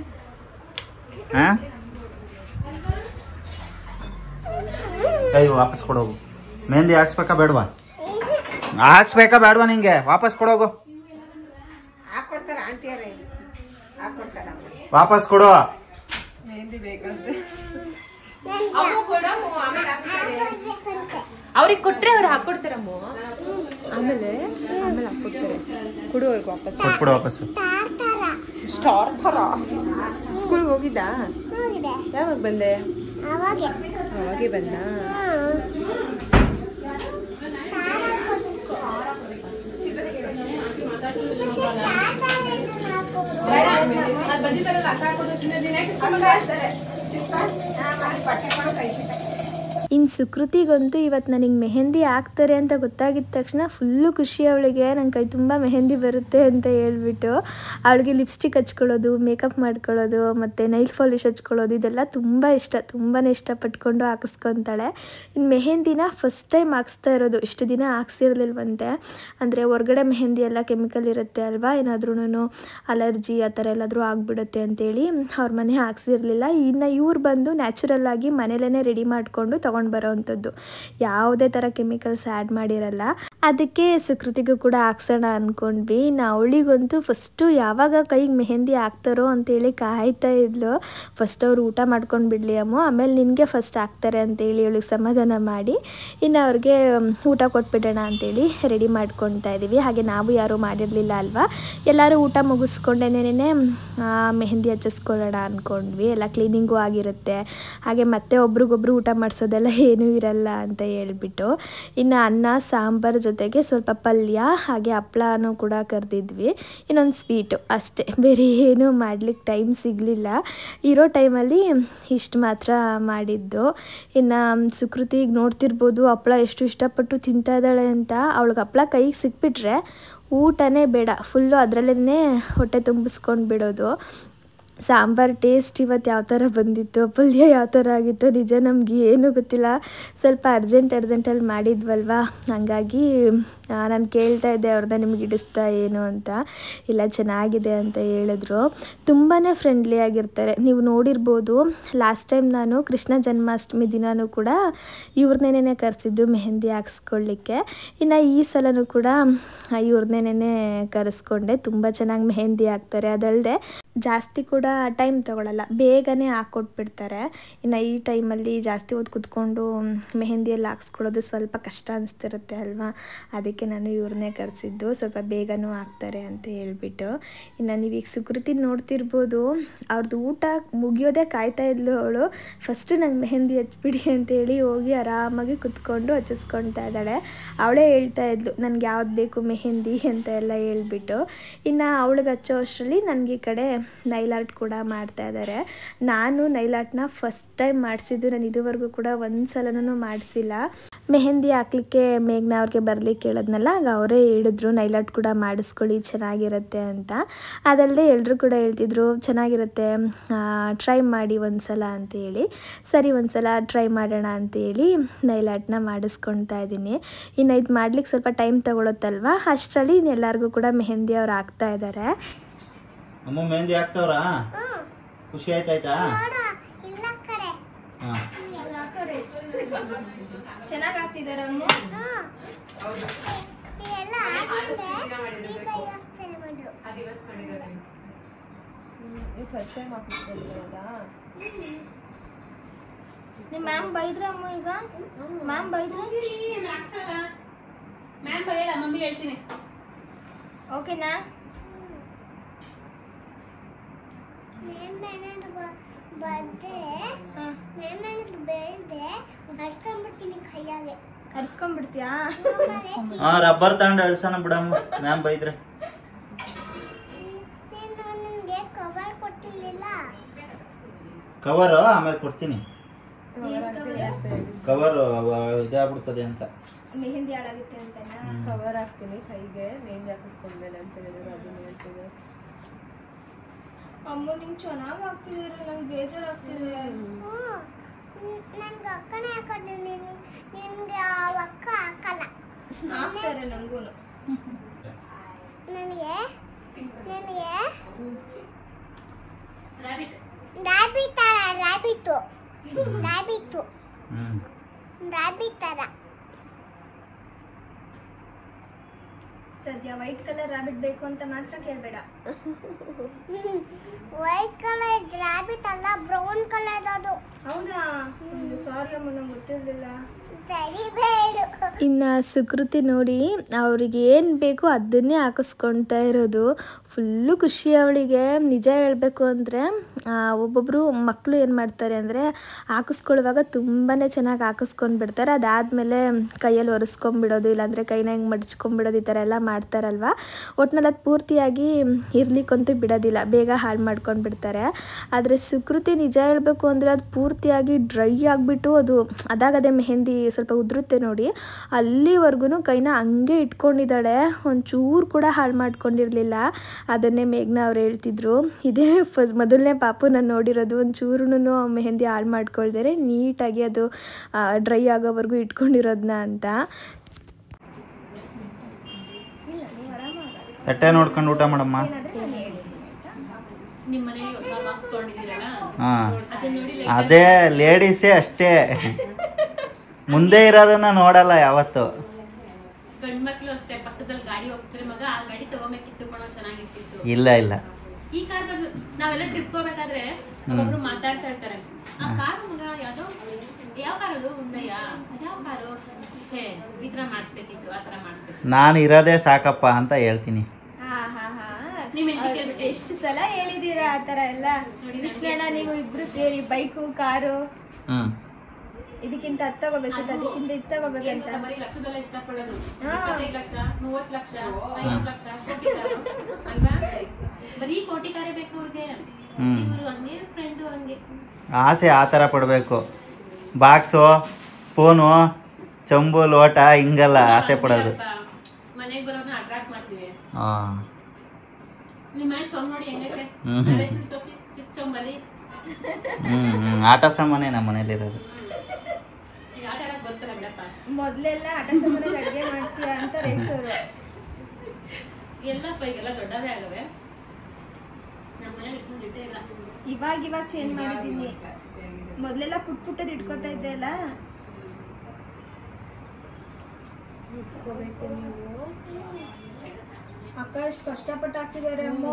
ಹಾಂ ಅಯ್ಯೋ ವಾಪಸ್ ಕೊಡೋಗು. ಮೆಹಂದಿ ಹಾಕ್ಸ್ಬೇಕಾ ಬೇಡವಾ? ಹಾಕ್ಸ್ಬೇಕಾ ಬೇಡವಾ ನಿಂಗೆ? ವಾಪಸ್ ಕೊಡೋಗು, ವಾಪಸ್ ಕೊಡು. ಮೆಹಂದಿ ಬೇಕಂತೆ. ಅವ್ರಿಗೆ ಕೊಟ್ರೆ ಅವ್ರು ಹಾಕೊಡ್ತಾರಮ್ಮ. ಆಮೇಲೆ ಆಮೇಲೆ ಹಾಕೊಡ್ತಾರೆ. ಕೊಡು ಅವ್ರಿಗೆ ವಾಪಸ್. ಕೊಟ್ಬಿಡು ವಾಪಸ್ಸು. ಸ್ಟಾರ್ ಥರ. ಸ್ಕೂಲ್ಗೆ ಹೋಗಿದ್ದಾ? ಯಾವಾಗ ಬಂದೆ? ಅವಾಗೆ ಬಂದ. ಇನ್ನು ಸುಕೃತಿಗಂತೂ ಇವತ್ತು ನನಗೆ ಮೆಹಂದಿ ಹಾಕ್ತಾರೆ ಅಂತ ಗೊತ್ತಾಗಿದ್ದ ತಕ್ಷಣ ಫುಲ್ಲು ಖುಷಿ ಅವಳಿಗೆ. ನನ್ನ ಕೈ ತುಂಬ ಮೆಹಂದಿ ಬರುತ್ತೆ ಅಂತ ಹೇಳ್ಬಿಟ್ಟು ಅವಳಿಗೆ ಲಿಪ್ಸ್ಟಿಕ್ ಹಚ್ಕೊಳ್ಳೋದು, ಮೇಕಪ್ ಮಾಡ್ಕೊಳ್ಳೋದು ಮತ್ತು ನೈಲ್ ಪಾಲಿಶ್ ಹಚ್ಕೊಳ್ಳೋದು ಇದೆಲ್ಲ ತುಂಬ ಇಷ್ಟ. ತುಂಬಾ ಇಷ್ಟಪಟ್ಕೊಂಡು ಹಾಕಿಸ್ಕೊತಾಳೆ. ಇನ್ನು ಮೆಹಂದಿನ ಫಸ್ಟ್ ಟೈಮ್ ಹಾಕ್ಸ್ತಾ ಇರೋದು. ಇಷ್ಟು ದಿನ ಹಾಕ್ಸಿರ್ಲಿಲ್ವಂತೆ. ಅಂದರೆ ಹೊರಗಡೆ ಮೆಹಂದಿ ಎಲ್ಲ ಕೆಮಿಕಲ್ ಇರುತ್ತೆ ಅಲ್ವಾ, ಏನಾದ್ರೂ ಅಲರ್ಜಿ ಆ ಥರ ಎಲ್ಲಾದರೂ ಆಗಿಬಿಡುತ್ತೆ ಅಂತೇಳಿ ಅವ್ರ ಮನೆ ಹಾಕ್ಸಿರ್ಲಿಲ್ಲ. ಇನ್ನು ಇವ್ರು ಬಂದು ನ್ಯಾಚುರಲ್ ಆಗಿ ಮನೇಲೇ ರೆಡಿ ಮಾಡಿಕೊಂಡು ತೊಗೊಂಡು ಬರೋವಂಥದ್ದು. ಯಾವುದೇ ಥರ ಕೆಮಿಕಲ್ಸ್ ಆ್ಯಡ್ ಮಾಡಿರಲ್ಲ. ಅದಕ್ಕೆ ಸುಕೃತಿಗೂ ಕೂಡ ಹಾಕ್ಸೋಣ ಅಂದ್ಕೊಂಡ್ವಿ. ಇನ್ನು ಅವಳಿಗಂತೂ ಫಸ್ಟು ಯಾವಾಗ ಕೈಗೆ ಮೆಹಂದಿ ಹಾಕ್ತಾರೋ ಅಂತೇಳಿ ಕಾಯ್ತಾ ಇದ್ಲು. ಫಸ್ಟ್ ಅವ್ರು ಊಟ ಮಾಡ್ಕೊಂಡು ಬಿಡಲಿ ಅಮ್ಮು, ಆಮೇಲೆ ನಿನಗೆ ಫಸ್ಟ್ ಹಾಕ್ತಾರೆ ಅಂತೇಳಿ ಅವಳಿಗೆ ಸಮಾಧಾನ ಮಾಡಿ ಇನ್ನು ಅವ್ರಿಗೆ ಊಟ ಕೊಟ್ಬಿಡೋಣ ಅಂತೇಳಿ ರೆಡಿ ಮಾಡ್ಕೊತಾ ಇದ್ದೀವಿ. ಹಾಗೆ ನಾವು ಯಾರೂ ಮಾಡಿರಲಿಲ್ಲ ಅಲ್ವಾ, ಎಲ್ಲರೂ ಊಟ ಮುಗಿಸ್ಕೊಂಡೇನೇನೆ ಮೆಹಂದಿ ಹಚ್ಚಿಸ್ಕೊಳ್ಳೋಣ ಅಂದ್ಕೊಂಡ್ವಿ. ಎಲ್ಲ ಕ್ಲೀನಿಂಗು ಆಗಿರುತ್ತೆ. ಹಾಗೆ ಮತ್ತೆ ಒಬ್ರಿಗೊಬ್ರು ಊಟ ಮಾಡಿಸೋದೆಲ್ಲ ಏನೂ ಇರಲ್ಲ ಅಂತ ಹೇಳ್ಬಿಟ್ಟು ಇನ್ನು ಅನ್ನ ಸಾಂಬಾರು ಜೊತೆಗೆ ಸ್ವಲ್ಪ ಪಲ್ಯ ಹಾಗೆ ಹಪ್ಳನೂ ಕೂಡ ಕರೆದಿದ್ವಿ. ಇನ್ನೊಂದು ಸ್ವೀಟು ಅಷ್ಟೇ, ಬೇರೆ ಏನೂ ಮಾಡ್ಲಿಕ್ಕೆ ಟೈಮ್ ಸಿಗಲಿಲ್ಲ. ಇರೋ ಟೈಮಲ್ಲಿ ಇಷ್ಟು ಮಾತ್ರ ಮಾಡಿದ್ದು. ಇನ್ನು ಸುಕೃತಿಗೆ ನೋಡ್ತಿರ್ಬೋದು ಹಪ್ಪಳ ಎಷ್ಟು ಇಷ್ಟಪಟ್ಟು ತಿಂತಾ ಇದ್ದಾಳೆ ಅಂತ. ಅವಳಿಗೆ ಹಪ್ಪಳ ಕೈಗೆ ಸಿಕ್ಬಿಟ್ರೆ ಊಟನೇ ಬೇಡ, ಫುಲ್ಲು ಅದರಲ್ಲೇ ಹೊಟ್ಟೆ ತುಂಬಿಸ್ಕೊಂಡು ಬಿಡೋದು. ಸಾಂಬಾರು ಟೇಸ್ಟ್ ಇವತ್ತು ಯಾವ ಥರ ಬಂದಿತ್ತು, ಪಲ್ಯ ಯಾವ ಥರ ಆಗಿತ್ತು ನಿಜ ನಮ್ಗೆ ಏನೂ ಗೊತ್ತಿಲ್ಲ. ಸ್ವಲ್ಪ ಅರ್ಜೆಂಟಲ್ಲಿ ಮಾಡಿದ್ವಲ್ವ, ಹಾಗಾಗಿ ನಾನು ಕೇಳ್ತಾ ಇದ್ದೆ ಅವ್ರನ್ನ ನಿಮ್ಗೆ ಹಿಡಿಸ್ತಾ ಏನು ಅಂತ. ಇಲ್ಲ ಚೆನ್ನಾಗಿದೆ ಅಂತ ಹೇಳಿದ್ರು. ತುಂಬಾ ಫ್ರೆಂಡ್ಲಿ ಆಗಿರ್ತಾರೆ. ನೀವು ನೋಡಿರ್ಬೋದು ಲಾಸ್ಟ್ ಟೈಮ್ ನಾನು ಕೃಷ್ಣ ಜನ್ಮಾಷ್ಟಮಿ ದಿನವೂ ಕೂಡ ಇವ್ರನ್ನೇನೆ ಕರೆಸಿದ್ದು ಮೆಹಂದಿ ಹಾಕ್ಸ್ಕೊಳ್ಳಿಕ್ಕೆ. ಇನ್ನು ಈ ಸಲನೂ ಕೂಡ ಇವ್ರನ್ನೇನೆ ಕರೆಸ್ಕೊಂಡೆ. ತುಂಬ ಚೆನ್ನಾಗಿ ಮೆಹಂದಿ ಹಾಕ್ತಾರೆ. ಅದಲ್ಲದೆ ಜಾಸ್ತಿ ಕೂಡ ಟೈಮ್ ತೊಗೊಳಲ್ಲ, ಬೇಗನೆ ಹಾಕ್ಕೊಟ್ಬಿಡ್ತಾರೆ. ಇನ್ನು ಈ ಟೈಮಲ್ಲಿ ಜಾಸ್ತಿ ಹೊತ್ತು ಕೂತ್ಕೊಂಡು ಮೆಹಂದಿಯಲ್ಲಿ ಹಾಕ್ಸ್ಕೊಳ್ಳೋದು ಸ್ವಲ್ಪ ಕಷ್ಟ ಅನಿಸ್ತಿರುತ್ತೆ ಅಲ್ವಾ, ಅದಕ್ಕೆ ನಾನು ಇವ್ರನ್ನೇ ಕರೆಸಿದ್ದು. ಸ್ವಲ್ಪ ಬೇಗನೂ ಹಾಕ್ತಾರೆ ಅಂತ ಹೇಳ್ಬಿಟ್ಟು. ಇನ್ನು ನೀವೀಗ ಸುಕೃತಿ ನೋಡ್ತಿರ್ಬೋದು, ಅವ್ರದ್ದು ಊಟ ಮುಗಿಯೋದೇ ಕಾಯ್ತಾ ಇದ್ಲು ಅವಳು. ಫಸ್ಟು ನಂಗೆ ಮೆಹಂದಿ ಹಚ್ಬಿಡಿ ಅಂತೇಳಿ ಹೋಗಿ ಆರಾಮಾಗಿ ಕುತ್ಕೊಂಡು ಹಚ್ಚಿಸ್ಕೊಳ್ತಾ ಇದ್ದಾಳೆ. ಅವಳೇ ಹೇಳ್ತಾ ಇದ್ಲು ನನಗೆ ಯಾವ್ದು ಬೇಕು ಮೆಹಂದಿ ಅಂತ ಎಲ್ಲ ಹೇಳ್ಬಿಟ್ಟು. ಇನ್ನು ಅವಳಿಗೆ ಹಚ್ಚೋ ಅಷ್ಟರಲ್ಲಿ ನನಗೆ ಈ ಕಡೆ ನೈಲ್ ಆರ್ಟ್ ಕೂಡ ಮಾಡ್ತಾ ಇದ್ದಾರೆ. ನಾನು ನೈಲ್ ಆರ್ಟ್ನ ಫಸ್ಟ್ ಟೈಮ್ ಮಾಡಿಸಿದ್ದು. ನಾನು ಇದುವರೆಗೂ ಕೂಡ ಒಂದು ಸಲನೂ ಮಾಡಿಸಿಲ್ಲ. ಮೆಹಂದಿ ಹಾಕ್ಲಿಕ್ಕೆ ಮೇಘ್ನ ಅವ್ರಿಗೆ ಬರ್ಲಿಕ್ಕೆ ಹೇಳಿದ್ನಲ್ಲ, ಆಗ ಅವರೇ ಹೇಳಿದ್ರು ನೈಲ್ ಆರ್ಟ್ ಕೂಡ ಮಾಡಿಸ್ಕೊಳ್ಳಿ ಚೆನ್ನಾಗಿರುತ್ತೆ ಅಂತ. ಅದಲ್ಲದೆ ಎಲ್ಲರೂ ಕೂಡ ಹೇಳ್ತಿದ್ರು ಚೆನ್ನಾಗಿರುತ್ತೆ, ಟ್ರೈ ಮಾಡಿ ಒಂದು ಸಲ ಅಂತೇಳಿ. ಸರಿ ಒಂದು ಸಲ ಟ್ರೈ ಮಾಡೋಣ ಅಂತೇಳಿ ನೈಲ್ ಆರ್ಟ್ನ ಮಾಡಿಸ್ಕೊಳ್ತಾ ಇದ್ದೀನಿ. ಇನ್ನು ಇದು ಮಾಡ್ಲಿಕ್ಕೆ ಸ್ವಲ್ಪ ಟೈಮ್ ತಗೊಳುತ್ತಲ್ವ, ಅಷ್ಟರಲ್ಲಿ ಎಲ್ಲರಿಗೂ ಕೂಡ ಮೆಹಂದಿ ಅವ್ರು ಹಾಕ್ತಾ ಇದ್ದಾರೆ. ಅಮ್ಮ ಮೆಹಂದಿ ಹಾಕ್ತವ್ರಾ? ಖುಷಿ ಆಯ್ತಾಯ್ತಾ? ಚೆನ್ನಾಗಿ ಆಗ್ತಿದ್ದಾರೆ ಅಮ್ಮ. ಫಸ್ಟ್ ಟೈಮ್ ಹಾಕಿಸ್ಕೊಂಡಿರೋದಾ? ನಿಮ್ಮ ಮ್ಯಾಮ್ ಬೈದ್ರೆ ಅಮ್ಮ? ಈಗ ಮ್ಯಾಮ್ ಬೈದ್ರೆ ಮ್ಯಾಮ್ ಬೈಯಲ್ಲ, ಮಮ್ಮಿ ಹೇಳ್ತೀನಿ. ಓಕೆನಾ? ಕರ್ಸ್ಕೊಂಡ್ಬಿಡ್ತೀಯಾ? ರಬ್ಬರ್ ತಗೊಂಡು ಅಳ್ಸೋಣ ಬಿಡಮ್ಮ, ಮ್ಯಾಮ್ ಬೈದ್ರೆ. ಕವರ್ ಆಮೇಲೆ ಕೊಡ್ತೀನಿ. ಕವರ್ ಇದಾಗ್ಬಿಡ್ತದೆ ಅಂತ. ಮೆಹಂದಿ ಹಾಳಾಗುತ್ತೆ ಅಂತನಾ? ಕವರ್ ಹಾಕ್ತೀನಿ ಕೈಗೆ, ಮೆಹಂದಿ ಹಾಕಿಸ್ಕೊಂಡ್ಮೇಲೆ ಅಂತ ಹೇಳಿದ್ರು. ಅದನ್ನ ಹೇಳ್ತಿದ್ದೆ. ಅಮ್ಮ ನಿಂಗೆ ಚೆನ್ನಾಗಿ ಆಗ್ತಿದ್ದಾರೆ, ನಂಗೆ ಬೇಜಾರಾಗ್ತಿದೆ. ನಂಗೆ ಅಕ್ಕನೇ ಹಾಕೋದು, ನಿನ್ಗೆ ಅಕ್ಕ ಹಾಕಲ್ಲ. ಹಾಕ್ತಾರೆ ನಂಗೂ. ನನಗೆ ರಾಬಿಟ್ ರಾಬಿಟ್ ತರ. ಸದ್ಯ ವೈಟ್ ಕಲರ್ ರಾಬಿಟ್ ಬೇಕು ಅಂತ ಮಾತ್ರ ಕೇಳಬೇಡ. ವೈಟ್ ಕಲರ್ ರಾಬಿಟ್ ಅಲ್ಲ, ಬ್ರೌನ್ ಕಲರ್ ಅದು. ಹೌದಾ? ಸಾರಿ ಅಮ್ಮ, ನಂಗೆ ಗೊತ್ತಿರಲಿಲ್ಲ. ಸರಿ ಬೇಡ. ಇನ್ನು ಸುಕೃತಿ ನೋಡಿ ಅವ್ರಿಗೆ ಏನು ಬೇಕೋ ಅದನ್ನೇ ಹಾಕಿಸ್ಕೊಳ್ತಾ ಇರೋದು. ಫುಲ್ಲು ಖುಷಿ ಅವಳಿಗೆ. ನಿಜ ಹೇಳಬೇಕು ಅಂದರೆ ಒಬ್ಬೊಬ್ಬರು ಮಕ್ಕಳು ಏನು ಮಾಡ್ತಾರೆ ಅಂದರೆ ಹಾಕಿಸ್ಕೊಳ್ಳುವಾಗ ತುಂಬಾ ಚೆನ್ನಾಗಿ ಹಾಕಿಸ್ಕೊಂಡು ಬಿಡ್ತಾರೆ. ಅದಾದಮೇಲೆ ಕೈಯಲ್ಲಿ ಒರೆಸ್ಕೊಂಬಿಡೋದು, ಇಲ್ಲಾಂದರೆ ಕೈನ ಹೆಂಗೆ ಮಡ್ಚ್ಕೊಂಬಿಡೋದು, ಈ ಥರ ಎಲ್ಲ ಮಾಡ್ತಾರಲ್ವ. ಒಟ್ನಲ್ಲಿ ಅದು ಪೂರ್ತಿಯಾಗಿ ಇರ್ಲಿಕ್ಕಂತೂ ಬಿಡೋದಿಲ್ಲ, ಬೇಗ ಹಾಳು ಮಾಡ್ಕೊಂಡು ಬಿಡ್ತಾರೆ. ಆದರೆ ಸುಕೃತಿ ನಿಜ ಹೇಳಬೇಕು ಅಂದರೆ ಅದು ಪೂರ್ತಿಯಾಗಿ ಡ್ರೈ ಆಗಿಬಿಟ್ಟು ಅದು ಅದಾಗದೇ ಮೆಹಂದಿ ಸ್ವಲ್ಪ ಉದುರುತ್ತೆ ನೋಡಿ, ಅಲ್ಲಿವರೆಗೂ ಕೈನ ಹಂಗೆ ಇಟ್ಕೊಂಡಿದ್ದಾಳೆ. ಒಂಚೂರು ಕೂಡ ಹಾಳು ಮಾಡ್ಕೊಂಡಿರಲಿಲ್ಲ. ಅದನ್ನೇ ಮೇಘ್ನ ಅವ್ರು ಹೇಳ್ತಿದ್ರು, ಇದೇ ಮೊದಲನೇ ಪಾಪು ನಾನು ನೋಡಿರೋದು ಒಂಚೂರು ಮೆಹಂದಿ ಹಾಳು ಮಾಡ್ಕೊಳ್ತಾರೆ ನೀಟಾಗಿ ಅದು ಡ್ರೈ ಆಗೋವರೆಗೂ ಇಟ್ಕೊಂಡಿರೋದನ್ನ ಅಂತ. ತಟ್ಟೆ ನೋಡ್ಕೊಂಡು ಊಟ ಮಾಡಮ್ಮ. ನಿಮ್ಮ ಮನೆಯಲ್ಲಿ ಹೊಸ ಬಾಕ್ಸ್ ತೊಗೊಂಡಿದ್ದೀರಲ್ಲ, ಹಾಂ, ಅದನ್ನ ನೋಡಿ ಅದೇ ಲೇಡೀಸೇ ಅಷ್ಟೇ, ಮುಂದೆ ಇರೋದನ್ನ ನೋಡಲ್ಲ ಯಾವತ್ತು. ಗಂಡ್ ಮಕ್ಳು ಅಷ್ಟೇ, ಪಕ್ಕದಲ್ಲಿ ಗಾಡಿ ಹೋಗ್ತಾರೆ ಮಗ, ಆ ಗಾಡಿ ತಗೋಬೇಕಿತ್ತು ಕಣೋ, ಚೆನ್ನಾಗಿರ್ತಿತ್ತು. ಇಲ್ಲ ಇಲ್ಲ, ಈ ಕಾರ್ ಬಂದು ನಾವೆಲ್ಲ ಟ್ರಿಪ್ ಹೋಗ್ಬೇಕಾದ್ರೆ ಒಬ್ಬೊಬ್ರು ಮಾತಾಡ್ತಾ ಇರ್ತಾರೆ, ಆ ಕಾರು ಮಗ ಯಾವ್ದೋ, ಯಾವ ಕಾರ್ ಅದು ಉಂಡಯ್ಯ, ಅದ್ಯಾವ ಕಾರು, ಛೇ ಈ ತರ ಮಾಡಿಸ್ಬೇಕಿತ್ತು, ಆ ತರ ಮಾಡಿಸ್ಬೇಕು. ನಾನು ಇರೋದೇ ಸಾಕಪ್ಪ ಅಂತ ಹೇಳ್ತೀನಿ. ನೀವ್ ಎಷ್ಟು ಸಲ ಹೇಳಿದೀರಾ ಆ ತರ ಎಲ್ಲ. ಕೃಷ್ಣಣ್ಣ ನೀವು ಇಬ್ರು ಸೇರಿ ಬೈಕು ಕಾರು ಇದಕ್ಕಿಂತ ಹತ್ತು ತಗೋಬೇಕಿತ್ತು, ಅದಕ್ಕಿಂತ ಇದು ತಗೋಬೇಕಂತ. ಬರೀ ಲಕ್ಷದಲ್ಲ ಇಷ್ಟಪಡೋದು, 25 ಲಕ್ಷ 30 ಲಕ್ಷ 50 ಲಕ್ಷ ಕೋಟಿ ಕಾರು ಅಲ್ವಾ, ಬರೀ ಕೋಟಿ ಕಾರೇ ಬೇಕು ಅವ್ರಿಗೆ. ಇವರು ಹಂಗೆ ಫ್ರೆಂಡು ಹಂಗೆ ಆಸೆ ಆ ಥರ ಪಡಬೇಕು. ಬಾಕ್ಸು, ಸ್ಪೂನು, ಚಂಬು, ಲೋಟ ಹಿಂಗಲ್ಲ ಆಸೆ ಪಡೋದು. ಮನೆಗೆ ಬರೋನ ಅಟ್ರಾಕ್ಟ್ ಮಾಡ್ತೀವಿ. ಹಾಂ, ನಿಮ್ಮ ಮನೆ ಚೊಂಬ್ ನೋಡಿ ಹೆಂಗೈತೆ, ಚಿಕ್ಕ ಚೊಂಬಲ್ಲಿ ಆಟ ಸಾಮಾನೇ ನಮ್ಮ ಮನೇಲಿರೋದು. ಈಗ ಆಟ ಆಡಕ್ ಬರ್ತಾರೆ ಬಿಡಪ್ಪ. ಮೊದ್ಲೆಲ್ಲ ಆಟ ಸಾಮಾನಲ್ಲಿ ಅಡುಗೆ ಮಾಡ್ತೀರಾ ಅಂತ ರೇಗ್ಸೋರು. ಎಲ್ಲಪ್ಪ ಈಗೆಲ್ಲ ದೊಡ್ಡವೇ ಆಗವೆ, ನಮ್ಮ ಮನೇಲಿ ಇಷ್ಟೊಂದು ಇಟ್ಟೇ ಇಲ್ಲ. ಇವಾಗ ಚೇಂಜ್ ಮಾಡಿದೀನಿ. ಮೊದ್ಲೆಲ್ಲ ಪುಟ್ಟದ್ ಇಟ್ಕೋತಾ ಇದ್ದೆ ಅಲ್ಲ. ಅಕ್ಕ ಎಷ್ಟು ಕಷ್ಟಪಟ್ಟು ಹಾಕ್ತಿದ್ದಾರೆ ಅಮ್ಮ.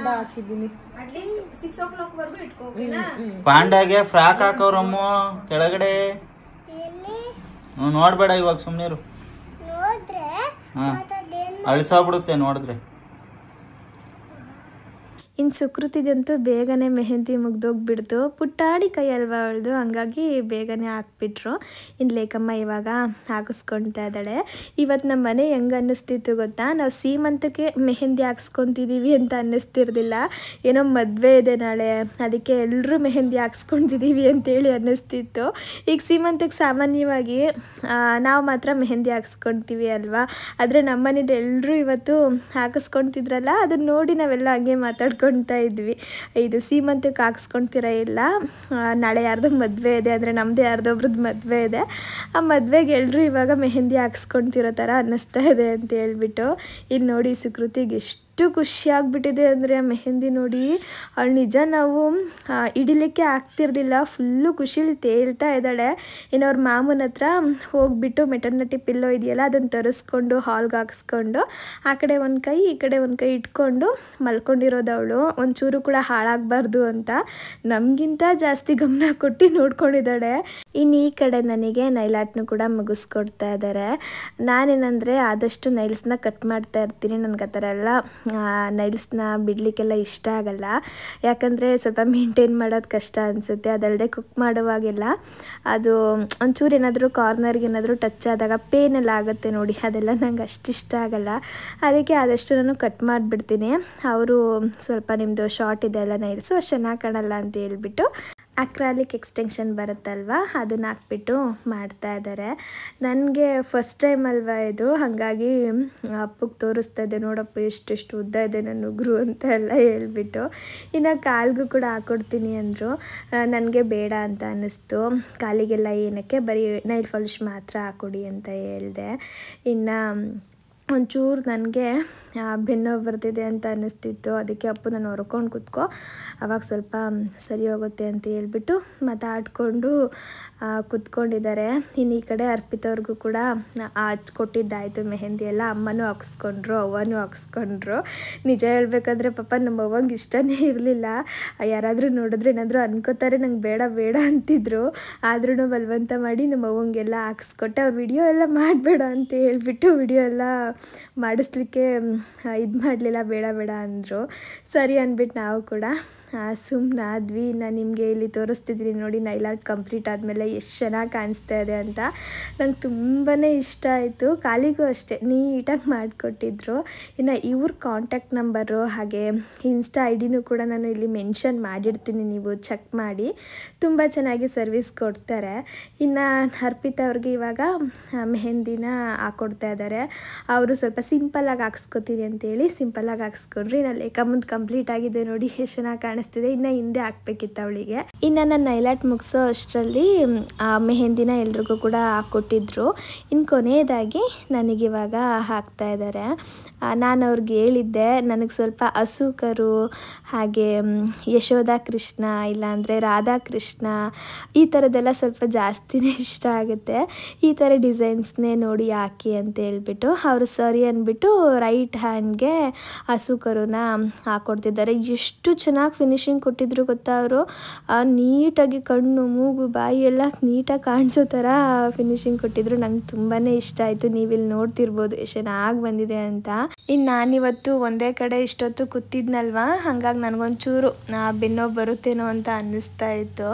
ಹಾಕಿದ್ದೀನಿ. ಅಟ್ಲೀಸ್ಟ್ 6 o'clock ವರೆಗೂ ಇಟ್ಕೋಬೇಕೇನಾ. ಪಾಂಡಾಗೆ ಫ್ರಾಕ್ ಹಾಕೋರಮ್ಮ ಕೆಳಗಡೆ. ಎಲ್ಲಿ ನೋಡ್ಬೇಡ ಇವಾಗ, ಸುಮ್ನಿರು. ನೋಡ್ರೆ ಹಾಂ, ಮತ್ತದೇನ್ ಅಳಿಸೋಗ್ಬಿಡುತ್ತೆ ನೋಡಿದ್ರೆ. ಇನ್ನು ಸುಕೃತಿಗಂತೂ ಬೇಗನೆ ಮೆಹಂದಿ ಮುಗ್ದೋಗ್ಬಿಡ್ತು. ಪುಟ್ಟಾಡಿ ಕೈ ಅಲ್ವಾ ಅವಳ್ದು, ಹಂಗಾಗಿ ಬೇಗನೆ ಹಾಕ್ಬಿಟ್ರು. ಇನ್ನು ಲೇಖಮ್ಮ ಇವಾಗ ಹಾಕಿಸ್ಕೊಳ್ತಾ ಇದ್ದಾಳೆ. ಇವತ್ತು ನಮ್ಮ ಮನೆ ಹೆಂಗೆ ಅನ್ನಿಸ್ತಿತ್ತು ಗೊತ್ತಾ, ನಾವು ಸೀಮಂತಕ್ಕೆ ಮೆಹಂದಿ ಹಾಕ್ಸ್ಕೊತಿದ್ದೀವಿ ಅಂತ ಅನ್ನಿಸ್ತಿರ್ಲಿಲ್ಲ. ಏನೋ ಮದುವೆ ಇದೆ ನಾಳೆ, ಅದಕ್ಕೆ ಎಲ್ಲರೂ ಮೆಹಂದಿ ಹಾಕ್ಸ್ಕೊತಿದ್ದೀವಿ ಅಂತೇಳಿ ಅನ್ನಿಸ್ತಿತ್ತು. ಈಗ ಸೀಮಂತಕ್ಕೆ ಸಾಮಾನ್ಯವಾಗಿ ನಾವು ಮಾತ್ರ ಮೆಹಂದಿ ಹಾಕ್ಸ್ಕೊತೀವಿ ಅಲ್ವಾ, ಆದರೆ ನಮ್ಮ ಮನೇಲಿ ಎಲ್ಲರೂ ಇವತ್ತು ಹಾಕಿಸ್ಕೊತಿದ್ರಲ್ಲ, ಅದನ್ನ ನೋಡಿ ನಾವೆಲ್ಲ ಹಂಗೆ ಮಾತಾಡ್ಕೊಂಡು ಇದ್ವಿ. ಇದು ಸೀಮಂತಕ್ಕೆ ಹಾಕ್ಸ್ಕೊಳ್ತೀರಾ ಇಲ್ಲ, ನಾಳೆ ಯಾರ್ದು ಮದುವೆ ಇದೆ, ಅಂದರೆ ನಮ್ಮದೇ ಯಾರ್ದೊಬ್ರದ್ದು ಮದುವೆ ಇದೆ, ಆ ಮದುವೆಗೆ ಎಲ್ಲರೂ ಇವಾಗ ಮೆಹಂದಿ ಹಾಕ್ಸ್ಕೊಳ್ತಿರೋ ಥರ ಅನ್ನಿಸ್ತಾ ಇದೆ ಅಂತ ಹೇಳ್ಬಿಟ್ಟು. ಇಲ್ಲಿ ನೋಡಿ ಸುಕೃತಿಗೆ ಎಷ್ಟು ಖುಷಿಯಾಗ್ಬಿಟ್ಟಿದೆ ಅಂದರೆ ಆ ಮೆಹಂದಿ ನೋಡಿ. ಅವಳು ನಿಜ ನಾವು ಹಿಡಿಲಿಕ್ಕೆ ಆಗ್ತಿರ್ಲಿಲ್ಲ, ಫುಲ್ಲು ಖುಷಿಲಿ ತೇಲ್ತಾ ಇದ್ದಾಳೆ. ಇನ್ನು ಅವ್ರ ಮಾಮೂನ ಹತ್ರ ಹೋಗ್ಬಿಟ್ಟು ಮೆಟರ್ನಿಟಿ ಪಿಲ್ಲೋ ಇದೆಯಲ್ಲ ಅದನ್ನು ತರಿಸ್ಕೊಂಡು ಹಾಲ್ಗೆ ಹಾಕ್ಸ್ಕೊಂಡು ಆ ಕಡೆ ಒಂದು ಕೈ ಈ ಕಡೆ ಒಂದು ಕೈ ಇಟ್ಕೊಂಡು ಮಲ್ಕೊಂಡಿರೋದು ಅವಳು. ಒಂಚೂರು ಕೂಡ ಹಾಳಾಗಬಾರ್ದು ಅಂತ ನಮಗಿಂತ ಜಾಸ್ತಿ ಗಮನ ಕೊಟ್ಟು ನೋಡ್ಕೊಂಡಿದ್ದಾಳೆ. ಇನ್ನು ಈ ಕಡೆ ನನಗೆ ನೈಲಾಟ್ನು ಕೂಡ ಮುಗಿಸ್ಕೊಡ್ತಾ ಇದ್ದಾರೆ. ನಾನೇನಂದರೆ ಆದಷ್ಟು ನೈಲ್ಸ್ನ ಕಟ್ ಮಾಡ್ತಾ ಇರ್ತೀನಿ. ನನಗೆ ಆ ಥರ ಎಲ್ಲ ನೈಲ್ಸ್ನ ಬಿಡಲಿಕ್ಕೆಲ್ಲ ಇಷ್ಟ ಆಗಲ್ಲ, ಯಾಕಂದರೆ ಸ್ವಲ್ಪ ಮೇಂಟೈನ್ ಮಾಡೋದು ಕಷ್ಟ ಅನಿಸುತ್ತೆ. ಅದಲ್ಲದೆ ಕುಕ್ ಮಾಡುವಾಗೆಲ್ಲ ಅದು ಒಂಚೂರು ಏನಾದರೂ ಕಾರ್ನರ್ಗೆ ಏನಾದರೂ ಟಚ್ ಆದಾಗ ಪೇನೆಲ್ಲ ಆಗುತ್ತೆ ನೋಡಿ, ಅದೆಲ್ಲ ನಂಗೆ ಅಷ್ಟು ಇಷ್ಟ ಆಗಲ್ಲ. ಅದಕ್ಕೆ ಆದಷ್ಟು ನಾನು ಕಟ್ ಮಾಡಿಬಿಡ್ತೀನಿ. ಅವರು ಸ್ವಲ್ಪ ನಿಮ್ಮದು ಶಾರ್ಟ್ ಇದೆ ಅಲ್ಲ ನೈಲ್ಸು, ಅಷ್ಟು ಚೆನ್ನಾಗಿ ಕಾಣಲ್ಲ ಅಂತ ಹೇಳ್ಬಿಟ್ಟು ಅಕ್ರಾಲಿಕ್ ಎಕ್ಸ್ಟೆನ್ಷನ್ ಬರುತ್ತಲ್ವ ಅದನ್ನು ಹಾಕ್ಬಿಟ್ಟು ಮಾಡ್ತಾ ಇದ್ದಾರೆ. ನನಗೆ ಫಸ್ಟ್ ಟೈಮ್ ಅಲ್ವಾ ಇದು, ಹಾಗಾಗಿ ಅಪ್ಪಗೆ ತೋರಿಸ್ತಾ ಇದ್ದೆ, ನೋಡಪ್ಪ ಎಷ್ಟೆಷ್ಟು ಉದ್ದ ಇದೆ ನನ್ನ ಉಗುರು ಅಂತ ಎಲ್ಲ ಹೇಳ್ಬಿಟ್ಟು. ಇನ್ನು ಕಾಲಿಗೂ ಕೂಡ ಹಾಕ್ಕೊಡ್ತೀನಿ ಅಂದರು. ನನಗೆ ಬೇಡ ಅಂತ ಅನ್ನಿಸ್ತು, ಕಾಲಿಗೆಲ್ಲ ಏನಕ್ಕೆ, ಬರೀ ನೈಲ್ ಪಾಲಿಶ್ ಮಾತ್ರ ಹಾಕ್ಕೊಡಿ ಅಂತ ಹೇಳಿದೆ. ಇನ್ನು ಒಂಚೂರು ನನಗೆ ಬೆನ್ನೋವು ಬರ್ತಿದೆ ಅಂತ ಅನ್ನಿಸ್ತಿತ್ತು. ಅದಕ್ಕೆ ಅಪ್ಪು ನಾನು ಹೊರ್ಕೊಂಡು ಕೂತ್ಕೋ, ಆವಾಗ ಸ್ವಲ್ಪ ಸರಿ ಹೋಗುತ್ತೆ ಅಂತ ಹೇಳ್ಬಿಟ್ಟು ಮಾತಾಡಿಕೊಂಡು ಕೂತ್ಕೊಂಡಿದ್ದಾರೆ. ಇನ್ನು ಈ ಕಡೆ ಅರ್ಪಿತವ್ರಿಗೂ ಕೂಡ ಕೊಟ್ಟಿದ್ದಾಯಿತು ಮೆಹಂದಿ ಎಲ್ಲ. ಅಮ್ಮನೂ ಹಾಕ್ಸ್ಕೊಂಡ್ರು, ಅವ್ವನೂ ಹಾಕ್ಸ್ಕೊಂಡ್ರು. ನಿಜ ಹೇಳ್ಬೇಕಂದ್ರೆ ಪಾಪ ನಮ್ಮ ಅವ್ವಂಗೆ ಇಷ್ಟನೇ ಇರಲಿಲ್ಲ. ಯಾರಾದರೂ ನೋಡಿದ್ರೆ ಏನಾದರೂ ಅನ್ಕೋತಾರೆ ನಂಗೆ ಬೇಡ ಬೇಡ ಅಂತಿದ್ರು. ಆದ್ರೂ ಬಲವಂತ ಮಾಡಿ ನಮ್ಮ ಅವ್ವಂಗೆಲ್ಲ ಹಾಕ್ಸ್ಕೊಟ್ಟೆ. ಅವ್ರು ವಿಡಿಯೋ ಎಲ್ಲ ಮಾಡಬೇಡ ಅಂತ ಹೇಳ್ಬಿಟ್ಟು ವಿಡಿಯೋ ಎಲ್ಲ ಮಾಡಿಸ್ಲಿಕ್ಕೆ ಇದು ಮಾಡಲಿಲ್ಲ, ಬೇಡ ಬೇಡ ಅಂದರು. ಸರಿ ಅಂದ್ಬಿಟ್ಟು ನಾವು ಕೂಡ ಸುಮ್ಮನೆ ಆದ್ವಿ. ನಾನು ನಿಮಗೆ ಇಲ್ಲಿ ತೋರಿಸ್ತಿದ್ದೀನಿ ನೋಡಿ, ನೈಲ್ ಆರ್ಟ್ ಕಂಪ್ಲೀಟ್ ಆದಮೇಲೆ ಎಷ್ಟು ಚೆನ್ನಾಗಿ ಕಾಣಿಸ್ತಾ ಇದೆ ಅಂತ. ನಂಗೆ ತುಂಬಾ ಇಷ್ಟ ಆಯಿತು. ಕಾಲಿಗೂ ಅಷ್ಟೇ ನೀಟಾಗಿ ಮಾಡಿಕೊಟ್ಟಿದ್ರು. ಇನ್ನು ಇವ್ರ ಕಾಂಟ್ಯಾಕ್ಟ್ ನಂಬರು ಹಾಗೆ ಇನ್ಸ್ಟಾ ID ಕೂಡ ನಾನು ಇಲ್ಲಿ ಮೆನ್ಷನ್ ಮಾಡಿರ್ತೀನಿ, ನೀವು ಚೆಕ್ ಮಾಡಿ. ತುಂಬ ಚೆನ್ನಾಗಿ ಸರ್ವಿಸ್ ಕೊಡ್ತಾರೆ. ಇನ್ನು ಅರ್ಪಿತಾ ಅವ್ರಿಗೆ ಇವಾಗ ಮೆಹಂದಿನ ಹಾಕ್ಕೊಡ್ತಾ ಇದ್ದಾರೆ. ಅವರು ಸ್ವಲ್ಪ ಸಿಂಪಲ್ಲಾಗಿ ಹಾಕ್ಸ್ಕೊತೀನಿ ಅಂತೇಳಿ ಸಿಂಪಲ್ಲಾಗಿ ಹಾಕ್ಸ್ಕೊಂಡ್ರು. ಇನ್ನು ಲೇಖ ಮುಂದೆ ಕಂಪ್ಲೀಟ್ ಆಗಿದೆ ನೋಡಿ, ಎಷ್ಟು ಚೆನ್ನಾಗಿ ಕಾಣಿಸ್ತಿದೆ. ಇನ್ನು ಹಿಂದೆ ಹಾಕ್ಬೇಕಿತ್ತು ಅವಳಿಗೆ. ಇನ್ನು ನಾನು ನೈಲಾಟ್ ಮುಗಿಸೋ ಅಷ್ಟರಲ್ಲಿ ಮೆಹಂದಿನ ಎಲ್ರಿಗೂ ಕೂಡ ಹಾಕ್ಕೊಟ್ಟಿದ್ರು. ಇನ್ನು ಕೊನೆಯದಾಗಿ ನನಗಿವಾಗ ಹಾಕ್ತಾ ಇದ್ದಾರೆ. ನಾನು ಅವ್ರಿಗೆ ಹೇಳಿದ್ದೆ ನನಗೆ ಸ್ವಲ್ಪ ಹಸು ಕರು ಹಾಗೆ ಯಶೋಧ ಕೃಷ್ಣ ಇಲ್ಲಾಂದರೆ ರಾಧಾಕೃಷ್ಣ ಈ ಥರದ್ದೆಲ್ಲ ಸ್ವಲ್ಪ ಜಾಸ್ತಿನೇ ಇಷ್ಟ ಆಗುತ್ತೆ. ಈ ಥರ ಡಿಸೈನ್ಸ್ನೇ ನೋಡಿ ಹಾಕಿ ಅಂತ ಹೇಳ್ಬಿಟ್ಟು ಅವರು ಸರಿ ಅಂದ್ಬಿಟ್ಟು ರೈಟ್ ಹ್ಯಾಂಡ್ಗೆ ಹಸು ಕರುನ ಹಾಕ್ಕೊಡ್ತಿದ್ದಾರೆ. ಎಷ್ಟು ಚೆನ್ನಾಗಿ ಫಿನಿಶಿಂಗ್ ಕೊಟ್ಟಿದ್ರು ಗೊತ್ತಾ ಅವರು. ನೀಟಾಗಿ ಕಣ್ಣು ಮೂಗು ಬಾಯಿ ಎಲ್ಲ ನೀಟಾಗಿ ಕಾಣಿಸೋ ಥರ ಫಿನಿಶಿಂಗ್ ಕೊಟ್ಟಿದ್ರು. ನಂಗೆ ತುಂಬಾ ಇಷ್ಟ ಆಯಿತು. ನೀವಿಲ್ಲಿ ನೋಡ್ತಿರ್ಬೋದು ಎಷ್ಟು ಚೆನ್ನಾಗಿ ಬಂದಿದೆ ಅಂತ. ಇನ್ನು ನಾನಿವತ್ತು ಒಂದೇ ಕಡೆ ಇಷ್ಟೊತ್ತು ಕೂತಿದ್ನಲ್ವ, ಹಾಗಾಗಿ ನನಗೊಂಚೂರು ಬೆನ್ನೋವು ಬರುತ್ತೇನೋ ಅಂತ ಅನ್ನಿಸ್ತಾ ಇತ್ತು.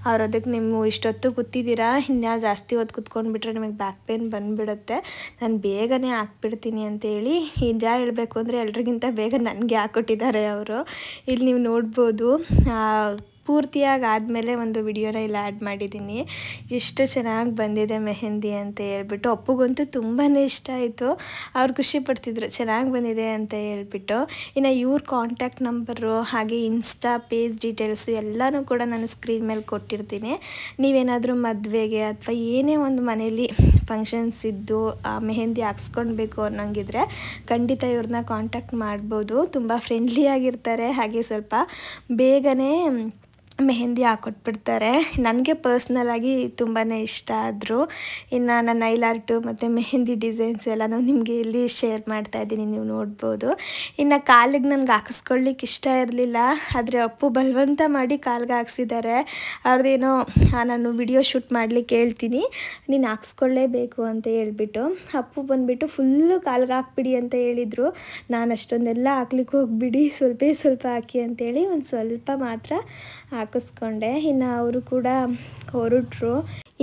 ಅವ್ರು ಅದಕ್ಕೆ ನೀವು ಇಷ್ಟೊತ್ತು ಕೂತಿದ್ದೀರಾ, ಇನ್ನು ಜಾಸ್ತಿ ಹೊತ್ತು ಕೂತ್ಕೊಂಡ್ಬಿಟ್ರೆ ನಿಮಗೆ ಬ್ಯಾಕ್ ಪೇನ್ ಬಂದುಬಿಡುತ್ತೆ, ನಾನು ಬೇಗನೆ ಹಾಕ್ಬಿಡ್ತೀನಿ ಅಂತೇಳಿ. ನಿಜ ಹೇಳಬೇಕು ಅಂದರೆ ಎಲ್ರಿಗಿಂತ ಬೇಗ ನನಗೆ ಹಾಕ್ಕೊಟ್ಟಿದ್ದಾರೆ ಅವರು. ಇಲ್ಲಿ ನೀವು ನೋಡ್ಬೋದು ಪೂರ್ತಿಯಾಗಿ ಆದಮೇಲೆ ಒಂದು ವಿಡಿಯೋನ ಇಲ್ಲಿ ಆ್ಯಡ್ ಮಾಡಿದ್ದೀನಿ. ಎಷ್ಟು ಚೆನ್ನಾಗಿ ಬಂದಿದೆ ಮೆಹಂದಿ ಅಂತ ಹೇಳ್ಬಿಟ್ಟು. ಅಪ್ಪುಗಂತೂ ತುಂಬಾ ಇಷ್ಟ ಆಯಿತು. ಅವ್ರು ಖುಷಿ ಪಡ್ತಿದ್ರು ಚೆನ್ನಾಗಿ ಬಂದಿದೆ ಅಂತ ಹೇಳ್ಬಿಟ್ಟು. ಇನ್ನು ಇವ್ರ ಕಾಂಟ್ಯಾಕ್ಟ್ ನಂಬರು ಹಾಗೆ ಇನ್ಸ್ಟಾ ಪೇಜ್ ಡೀಟೇಲ್ಸು ಎಲ್ಲನೂ ಕೂಡ ನಾನು ಸ್ಕ್ರೀನ್ ಮೇಲೆ ಕೊಟ್ಟಿರ್ತೀನಿ. ನೀವೇನಾದರೂ ಮದುವೆಗೆ ಅಥವಾ ಏನೇ ಒಂದು ಮನೇಲಿ ಫಂಕ್ಷನ್ಸ್ ಇದ್ದು ಮೆಹಂದಿ ಹಾಕ್ಸ್ಕೊಳ್ಬೇಕು ಅನ್ನೋಂಗಿದ್ರೆ ಖಂಡಿತ ಇವ್ರನ್ನ ಕಾಂಟ್ಯಾಕ್ಟ್ ಮಾಡ್ಬೋದು. ತುಂಬ ಫ್ರೆಂಡ್ಲಿಯಾಗಿರ್ತಾರೆ, ಹಾಗೆ ಸ್ವಲ್ಪ ಬೇಗನೆ ಮೆಹಂದಿ ಹಾಕ್ಕೊಟ್ಬಿಡ್ತಾರೆ. ನನಗೆ ಪರ್ಸ್ನಲಾಗಿ ತುಂಬಾ ಇಷ್ಟ ಆದರು. ಇನ್ನು ನನ್ನ ನೈಲ್ ಆರ್ಟು ಮತ್ತು ಮೆಹಂದಿ ಡಿಸೈನ್ಸ್ ಎಲ್ಲನೂ ನಿಮಗೆ ಇಲ್ಲಿ ಶೇರ್ ಮಾಡ್ತಾಯಿದ್ದೀನಿ, ನೀವು ನೋಡ್ಬೋದು. ಇನ್ನು ಕಾಲಿಗೆ ನನಗೆ ಹಾಕಿಸ್ಕೊಳ್ಳಿಕ್ಕೆ ಇಷ್ಟ ಇರಲಿಲ್ಲ, ಆದರೆ ಅಪ್ಪು ಬಲವಂತ ಮಾಡಿ ಕಾಲಿಗೆ ಹಾಕ್ಸಿದ್ದಾರೆ. ಅವ್ರದ್ದೇನೋ ನಾನು ವಿಡಿಯೋ ಶೂಟ್ ಮಾಡಲಿಕ್ಕೆ ಹೇಳ್ತೀನಿ, ನೀನು ಹಾಕ್ಸ್ಕೊಳ್ಳೇಬೇಕು ಅಂತ ಹೇಳ್ಬಿಟ್ಟು. ಅಪ್ಪು ಬಂದುಬಿಟ್ಟು ಫುಲ್ಲು ಕಾಲಿಗೆ ಹಾಕ್ಬಿಡಿ ಅಂತ ಹೇಳಿದರು. ನಾನು ಅಷ್ಟೊಂದೆಲ್ಲ ಹಾಕ್ಲಿಕ್ಕೆ ಹೋಗ್ಬಿಡಿ, ಸ್ವಲ್ಪ ಹಾಕಿ ಅಂತೇಳಿ ಒಂದು ಸ್ವಲ್ಪ ಮಾತ್ರ ಹಾಕಿಸ್ಕೊಂಡೆ. ಇನ್ನು ಅವರು ಕೂಡ ಹೊರಟ್ರು.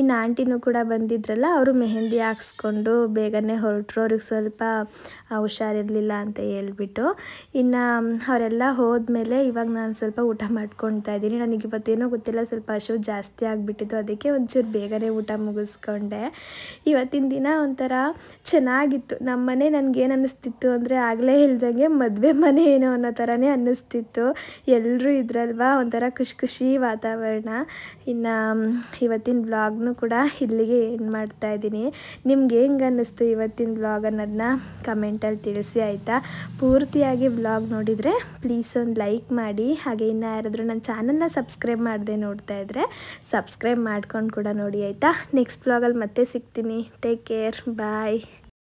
ಇನ್ನು ಆಂಟಿನೂ ಕೂಡ ಬಂದಿದ್ರಲ್ಲ, ಅವರು ಮೆಹಂದಿ ಹಾಕ್ಸ್ಕೊಂಡು ಬೇಗನೆ ಹೊರಟ್ರು. ಅವ್ರಿಗೆ ಸ್ವಲ್ಪ ಹುಷಾರಿರಲಿಲ್ಲ ಅಂತ ಹೇಳ್ಬಿಟ್ಟು. ಇನ್ನು ಅವರೆಲ್ಲ ಹೋದ್ಮೇಲೆ ಇವಾಗ ನಾನು ಸ್ವಲ್ಪ ಊಟ ಮಾಡ್ಕೊಳ್ತಾ ಇದ್ದೀನಿ. ನನಗೆ ಇವತ್ತೇನೋ ಗೊತ್ತಿಲ್ಲ, ಸ್ವಲ್ಪ ಹಸಿವು ಜಾಸ್ತಿ ಆಗಿಬಿಟ್ಟಿತ್ತು, ಅದಕ್ಕೆ ಒಂಚೂರು ಬೇಗನೆ ಊಟ ಮುಗಿಸ್ಕೊಂಡೆ. ಇವತ್ತಿನ ದಿನ ಒಂಥರ ಚೆನ್ನಾಗಿತ್ತು. ನಮ್ಮ ಮನೆ ನನಗೇನು ಅನ್ನಿಸ್ತಿತ್ತು ಅಂದರೆ ಆಗಲೇ ಹೇಳ್ದಂಗೆ ಮದುವೆ ಮನೆ ಏನೋ ಅನ್ನೋ ಥರನೇ ಅನ್ನಿಸ್ತಿತ್ತು. ಎಲ್ಲರೂ ಇದ್ರಲ್ವಾ, ಒಂಥರ ಖುಷಿ ವಾತಾವರಣ. ಇನ್ನು ಇವತ್ತಿನ ವ್ಲಾಗ್ನು ಕೂಡ ಇಲ್ಲಿಗೆ ಎಂಡ್ ಮಾಡ್ತಾ ಇದ್ದೀನಿ. ನಿಮ್ಗೆ ಹೆಂಗೆ ಅನ್ನಿಸ್ತು ಇವತ್ತಿನ ವ್ಲಾಗ್ ಅನ್ನೋದನ್ನ ಕಮೆಂಟಲ್ಲಿ ತಿಳಿಸಿ ಆಯಿತಾ. ಪೂರ್ತಿಯಾಗಿ ವ್ಲಾಗ್ ನೋಡಿದರೆ ಪ್ಲೀಸ್ ಒಂದು ಲೈಕ್ ಮಾಡಿ. ಹಾಗೆ ಇನ್ನು ಯಾರಾದರೂ ನನ್ನ ಚಾನಲ್ನ ಸಬ್ಸ್ಕ್ರೈಬ್ ಮಾಡದೆ ನೋಡ್ತಾ ಇದ್ದರೆ ಸಬ್ಸ್ಕ್ರೈಬ್ ಮಾಡ್ಕೊಂಡು ಕೂಡ ನೋಡಿ ಆಯಿತಾ. ನೆಕ್ಸ್ಟ್ ವ್ಲಾಗಲ್ಲಿ ಮತ್ತೆ ಸಿಗ್ತೀನಿ. ಟೇಕ್ ಕೇರ್, ಬಾಯ್.